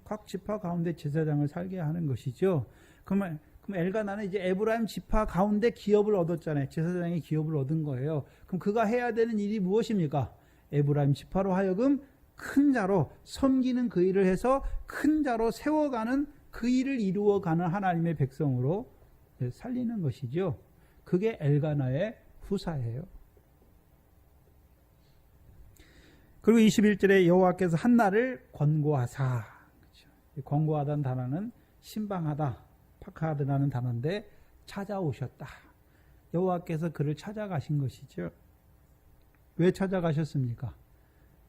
A: 각 지파 가운데 제사장을 살게 하는 것이죠. 그럼 엘가나는 이제 에브라임 지파 가운데 기업을 얻었잖아요. 제사장이 기업을 얻은 거예요. 그럼 그가 해야 되는 일이 무엇입니까? 에브라임 지파로 하여금 큰 자로 섬기는 그 일을 해서 큰 자로 세워가는 그 일을 이루어가는 하나님의 백성으로 살리는 것이죠. 그게 엘가나의 후사예요. 그리고 21절에 여호와께서 한나를 권고하사. 그렇죠. 권고하다는 단어는 신방하다, 파카하드라는 단어인데 찾아오셨다. 여호와께서 그를 찾아가신 것이죠. 왜 찾아가셨습니까?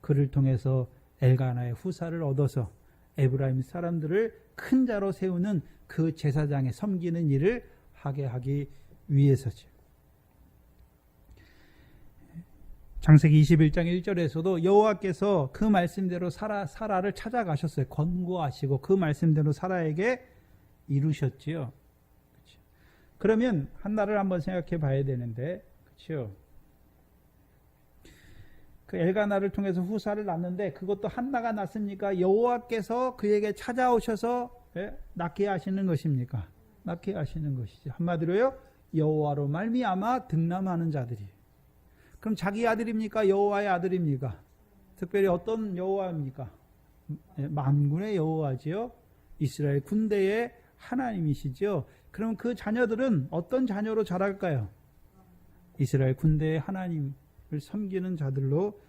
A: 그를 통해서 엘가나의 후사를 얻어서 에브라임 사람들을 큰 자로 세우는 그 제사장의 섬기는 일을 하게 하기 위해서죠. 창세기 21장 1절에서도 여호와께서 그 말씀대로 사라를 찾아가셨어요. 권고하시고 그 말씀대로 사라에게 이루셨지요. 그렇죠? 그러면 한나를 한번 생각해 봐야 되는데, 그렇죠? 그 엘가나를 통해서 후사를 낳는데 그것도 한나가 낳습니까? 여호와께서 그에게 찾아오셔서 낳게 하시는 것입니까? 낳게 하시는 것이죠. 한마디로요, 여호와로 말미암아 득남하는 자들이. 그럼 자기 아들입니까? 여호와의 아들입니까? 특별히 어떤 여호와입니까? 만군의 여호와지요. 이스라엘 군대의 하나님이시죠. 그럼 그 자녀들은 어떤 자녀로 자랄까요? 이스라엘 군대의 하나님을 섬기는 자들로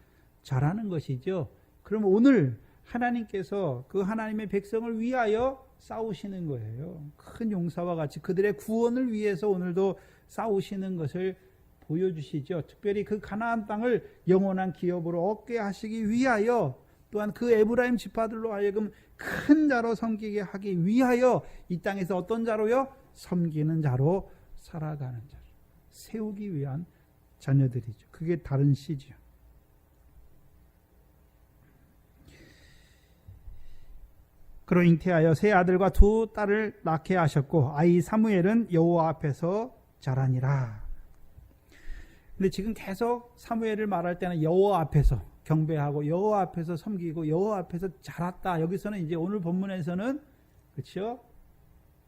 A: 자라는 것이죠. 그럼 오늘 하나님께서 그 하나님의 백성을 위하여 싸우시는 거예요. 큰 용사와 같이 그들의 구원을 위해서 오늘도 싸우시는 것을 보여주시죠. 특별히 그 가나안 땅을 영원한 기업으로 얻게 하시기 위하여, 또한 그 에브라임 지파들로 하여금 큰 자로 섬기게 하기 위하여 이 땅에서 어떤 자로요? 섬기는 자로 살아가는 자로 세우기 위한 자녀들이죠. 그게 다른 시죠. 그로 잉태하여 세 아들과 두 딸을 낳게 하셨고 아이 사무엘은 여호와 앞에서 자라니라. 근데 지금 계속 사무엘을 말할 때는 여호와 앞에서 경배하고 여호와 앞에서 섬기고 여호와 앞에서 자랐다. 여기서는 이제 오늘 본문에서는 그렇죠?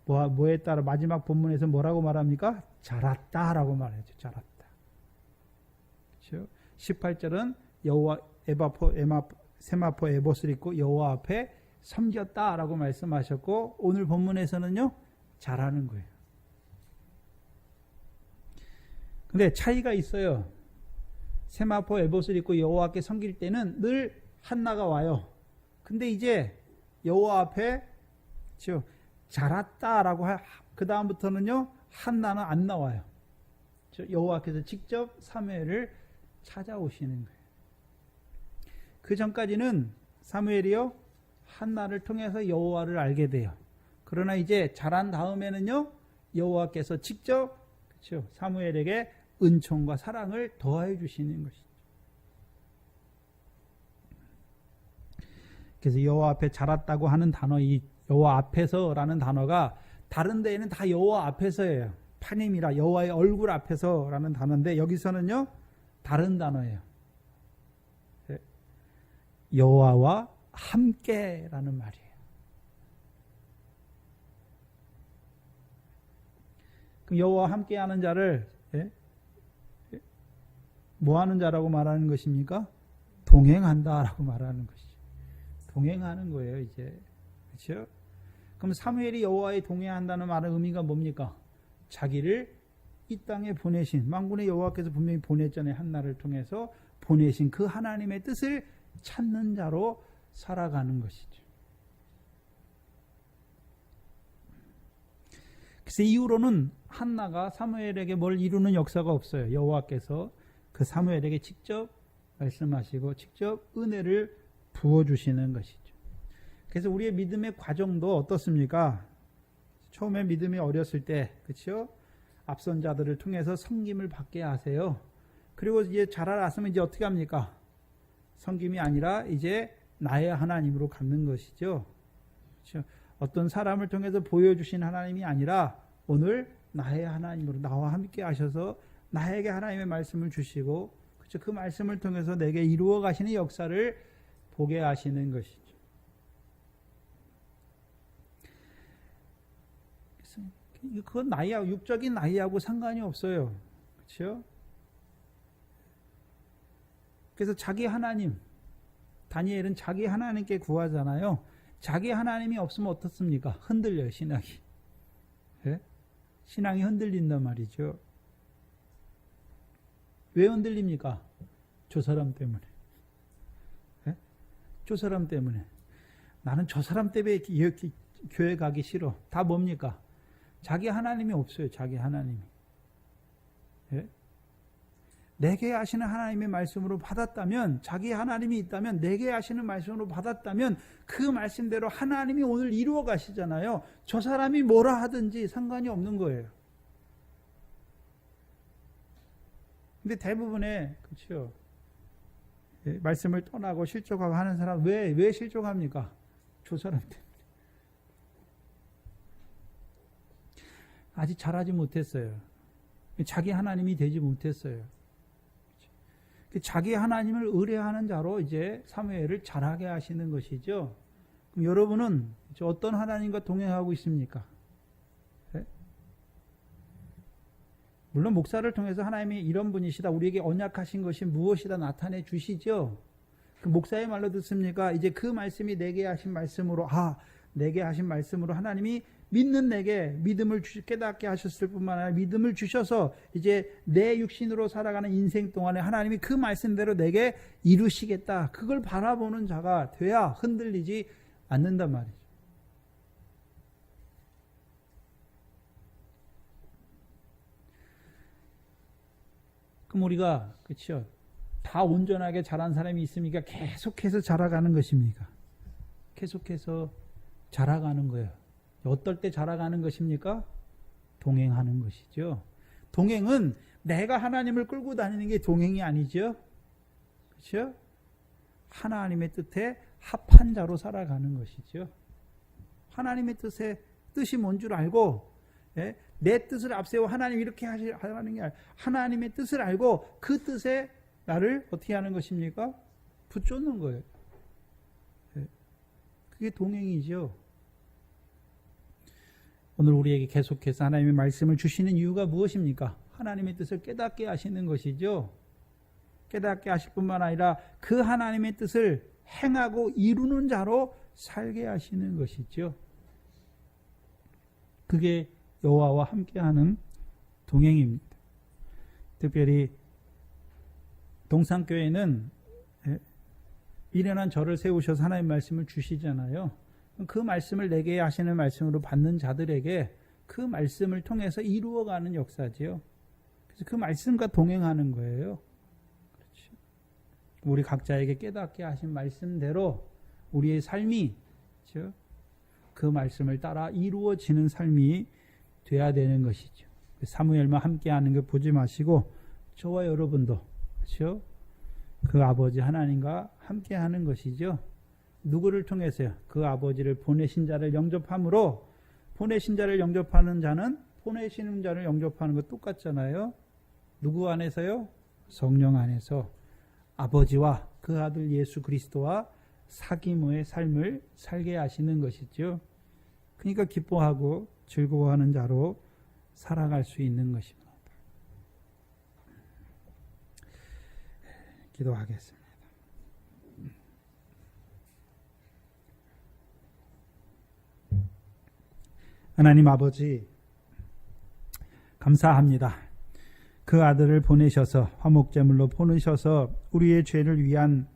A: 뭐에 따라 마지막 본문에서 뭐라고 말합니까? 자랐다라고 말하죠. 자랐다. 그렇죠? 18절은 여호와 세마포 에봇을 입고 여호와 앞에 섬겼다라고 말씀하셨고 오늘 본문에서는요 자라는 거예요. 근데 차이가 있어요. 세마포 에봇을 입고 여호와께 섬길 때는 늘 한나가 와요. 근데 이제 여호와 앞에 그렇죠? 자랐다라고 그 다음부터는요 한나는 안 나와요. 여호와께서 직접 사무엘을 찾아오시는 거예요. 그 전까지는 사무엘이요 한나를 통해서 여호와를 알게 돼요. 그러나 이제 자란 다음에는요 여호와께서 직접 그렇죠? 사무엘에게 은총과 사랑을 더하여 주시는 것이죠. 그래서 여호와 앞에 자랐다고 하는 단어, 이 여호와 앞에서라는 단어가 다른 데에는 다 여호와 앞에서예요. 파님이라 여호와의 얼굴 앞에서라는 단어인데 여기서는요 다른 단어예요. 여호와와 함께라는 말이에요. 그럼 여호와와 함께하는 자를 뭐 하는 자라고 말하는 것입니까? 동행한다라고 말하는 것이죠. 동행하는 거예요, 이제. 그렇죠? 그럼 사무엘이 여호와에 동행한다는 말의 의미가 뭡니까? 자기를 이 땅에 보내신 만군의 여호와께서 분명히 보냈잖아요. 한나를 통해서 보내신 그 하나님의 뜻을 찾는 자로 살아가는 것이죠. 그래서 이후로는 한나가 사무엘에게 뭘 이루는 역사가 없어요. 여호와께서 그 사무엘에게 직접 말씀하시고 직접 은혜를 부어주시는 것이죠. 그래서 우리의 믿음의 과정도 어떻습니까? 처음에 믿음이 어렸을 때 그렇죠? 앞선 자들을 통해서 섬김을 받게 하세요. 그리고 이제 자라났으면 이제 어떻게 합니까? 섬김이 아니라 이제 나의 하나님으로 갖는 것이죠. 그렇죠? 어떤 사람을 통해서 보여주신 하나님이 아니라 오늘 나의 하나님으로 나와 함께 하셔서 나에게 하나님의 말씀을 주시고 그렇죠? 그 말씀을 통해서 내게 이루어 가시는 역사를 보게 하시는 것이죠. 그건 나이하고 육적인 나이하고 상관이 없어요. 그렇죠? 그래서 자기 하나님 다니엘은 자기 하나님께 구하잖아요. 자기 하나님이 없으면 어떻습니까? 흔들려요, 신앙이. 네? 신앙이 흔들린단 말이죠. 왜 흔들립니까? 저 사람 때문에. 네? 저 사람 때문에. 나는 저 사람 때문에 교회 가기 싫어. 다 뭡니까? 자기 하나님이 없어요. 자기 하나님이. 네? 내게 하시는 하나님의 말씀으로 받았다면, 자기 하나님이 있다면, 내게 하시는 말씀으로 받았다면 그 말씀대로 하나님이 오늘 이루어 가시잖아요. 저 사람이 뭐라 하든지 상관이 없는 거예요. 근데 대부분의 그렇죠. 말씀을 떠나고 실족하고 하는 사람 왜 실족합니까? 저 사람 때문에. 아직 잘하지 못했어요. 자기 하나님이 되지 못했어요. 자기 하나님을 의뢰하는 자로 이제 사무엘을 자라게 하시는 것이죠. 그럼 여러분은 어떤 하나님과 동행하고 있습니까? 네? 물론 목사를 통해서 하나님이 이런 분이시다, 우리에게 언약하신 것이 무엇이다 나타내 주시죠. 그 목사의 말로 듣습니까? 이제 그 말씀이 내게 하신 말씀으로, 내게 하신 말씀으로 하나님이 믿는 내게 믿음을 깨닫게 하셨을 뿐만 아니라 믿음을 주셔서 이제 내 육신으로 살아가는 인생 동안에 하나님이 그 말씀대로 내게 이루시겠다, 그걸 바라보는 자가 돼야 흔들리지 않는단 말이죠. 그럼 우리가 그렇죠, 다 온전하게 자란 사람이 있습니까? 계속해서 자라가는 것입니까? 계속해서 자라가는 거예요. 어떨 때 자라가는 것입니까? 동행하는 것이죠. 동행은 내가 하나님을 끌고 다니는 게 동행이 아니죠. 그렇죠? 하나님의 뜻에 합한 자로 살아가는 것이죠. 하나님의 뜻이 뭔 줄 알고, 내 뜻을 앞세워 하나님 이렇게 하라는 게 아니라 하나님의 뜻을 알고 그 뜻에 나를 어떻게 하는 것입니까? 붙잡는 거예요. 그게 동행이죠. 오늘 우리에게 계속해서 하나님의 말씀을 주시는 이유가 무엇입니까? 하나님의 뜻을 깨닫게 하시는 것이죠. 깨닫게 하실 뿐만 아니라 그 하나님의 뜻을 행하고 이루는 자로 살게 하시는 것이죠. 그게 여호와와 함께하는 동행입니다. 특별히 동산교회는 미련한 저를 세우셔서 하나님의 말씀을 주시잖아요. 그 말씀을 내게 하시는 말씀으로 받는 자들에게 그 말씀을 통해서 이루어가는 역사지요. 그래서 그 말씀과 동행하는 거예요. 그렇죠. 우리 각자에게 깨닫게 하신 말씀대로 우리의 삶이, 그렇죠, 그 말씀을 따라 이루어지는 삶이 돼야 되는 것이죠. 사무엘만 함께하는 것 보지 마시고 저와 여러분도, 그렇죠, 그 아버지 하나님과 함께하는 것이죠. 누구를 통해서요? 그 아버지를 보내신 자를 영접함으로, 보내신 자를 영접하는 자는 보내시는 자를 영접하는 것 똑같잖아요. 누구 안에서요? 성령 안에서 아버지와 그 아들 예수 그리스도와 사귐의 삶을 살게 하시는 것이죠. 그러니까 기뻐하고 즐거워하는 자로 살아갈 수 있는 것입니다. 기도하겠습니다. 하나님 아버지, 감사합니다. 그 아들을 보내셔서 화목제물로 보내셔서 우리의 죄를 위한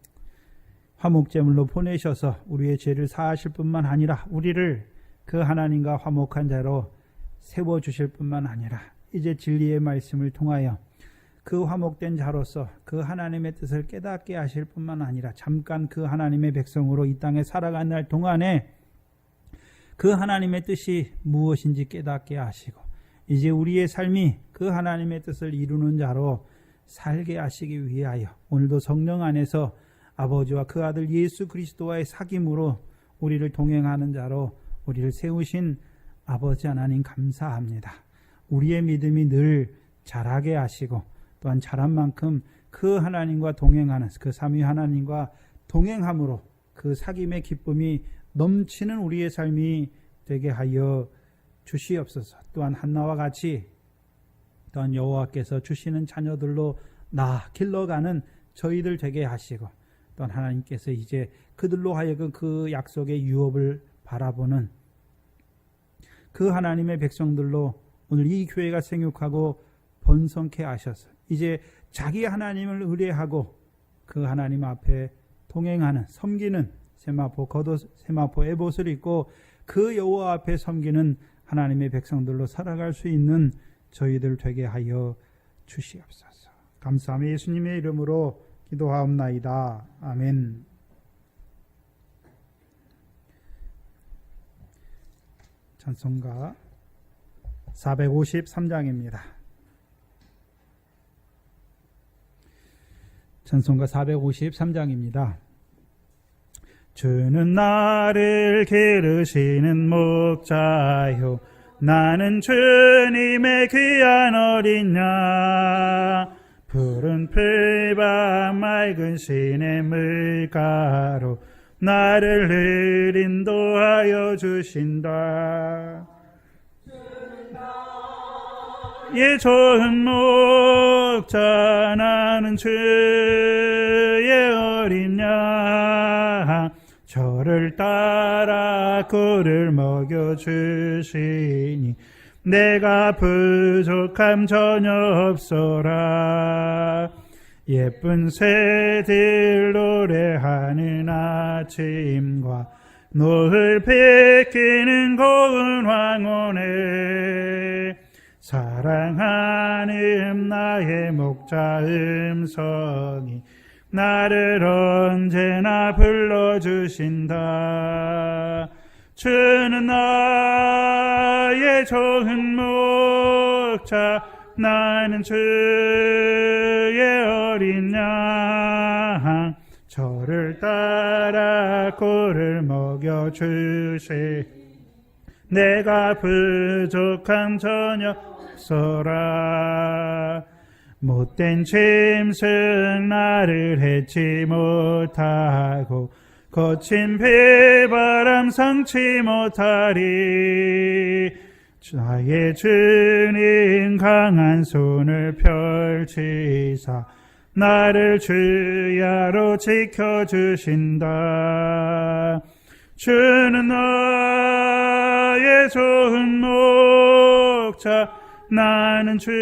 A: 화목제물로 보내셔서 우리의 죄를 사하실 뿐만 아니라 우리를 그 하나님과 화목한 자로 세워주실 뿐만 아니라 이제 진리의 말씀을 통하여 그 화목된 자로서 그 하나님의 뜻을 깨닫게 하실 뿐만 아니라 잠깐 그 하나님의 백성으로 이 땅에 살아가는 날 동안에 그 하나님의 뜻이 무엇인지 깨닫게 하시고 이제 우리의 삶이 그 하나님의 뜻을 이루는 자로 살게 하시기 위하여 오늘도 성령 안에서 아버지와 그 아들 예수 그리스도와의 사귐으로 우리를 동행하는 자로 우리를 세우신 아버지 하나님 감사합니다. 우리의 믿음이 늘 자라게 하시고 또한 자란 만큼 그 하나님과 동행하는 그 삼위 하나님과 동행함으로 그 사귐의 기쁨이 넘치는 우리의 삶이 되게 하여 주시옵소서. 또한 한나와 같이 또한 여호와께서 주시는 자녀들로 길러가는 저희들 되게 하시고 또한 하나님께서 이제 그들로 하여금 그 약속의 유업을 바라보는 그 하나님의 백성들로 오늘 이 교회가 생육하고 번성케 하셔서 이제 자기 하나님을 의뢰하고 그 하나님 앞에 동행하는 섬기는 세마포 겉옷 세마포 에봇을 입고 그 여호와 앞에 섬기는 하나님의 백성들로 살아갈 수 있는 저희들 되게 하여 주시옵소서. 감사하며 예수님의 이름으로 기도하옵나이다. 아멘. 찬송가 453장입니다. 찬송가 453장입니다. 주는 나를 기르시는 목자요 나는 주님의 귀한 어린 양 푸른 풀밭 맑은 시냇물가로 나를 늘 인도하여 주신다. 예 좋은 목자 나는 주의 어린 양 저를 따라 꿀을 먹여주시니 내가 부족함 전혀 없소라. 예쁜 새들 노래하는 아침과 노을 비키는 고운 황혼에 사랑하는 나의 목자 음성이 나를 언제나 불러주신다. 주는 나의 좋은 목자 나는 주의 어린 양 저를 따라 꿀을 먹여주시 내가 부족함 전혀 없소라. 못된 짐승 나를 해치 못하고 거친 비바람 상치 못하리. 나의 주님 강한 손을 펼치사 나를 주야로 지켜주신다. 주는 나의 좋은 목자 나는 주의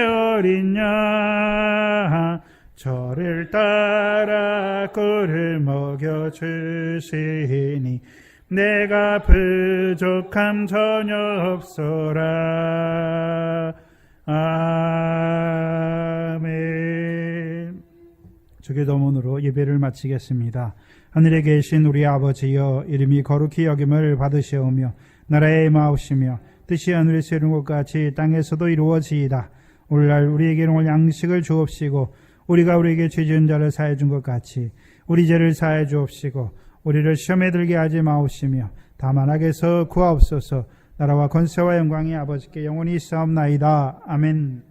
A: 어린 양 저를 따라 꿀을 먹여주시니 내가 부족함 전혀 없소라. 아멘. 주기도문으로 예배를 마치겠습니다. 하늘에 계신 우리 아버지여 이름이 거룩히 여김을 받으시오며 나라의 마옵시며 뜻이 하늘에서 이룬 것 같이 땅에서도 이루어지이다. 오늘날 우리에게 일용할 양식을 주옵시고 우리가 우리에게 죄 지은 자를 사해 준 것 같이 우리 죄를 사해 주옵시고 우리를 시험에 들게 하지 마옵시며 다만 악에서 구하옵소서. 나라와 권세와 영광이 아버지께 영원히 있사옵나이다. 아멘.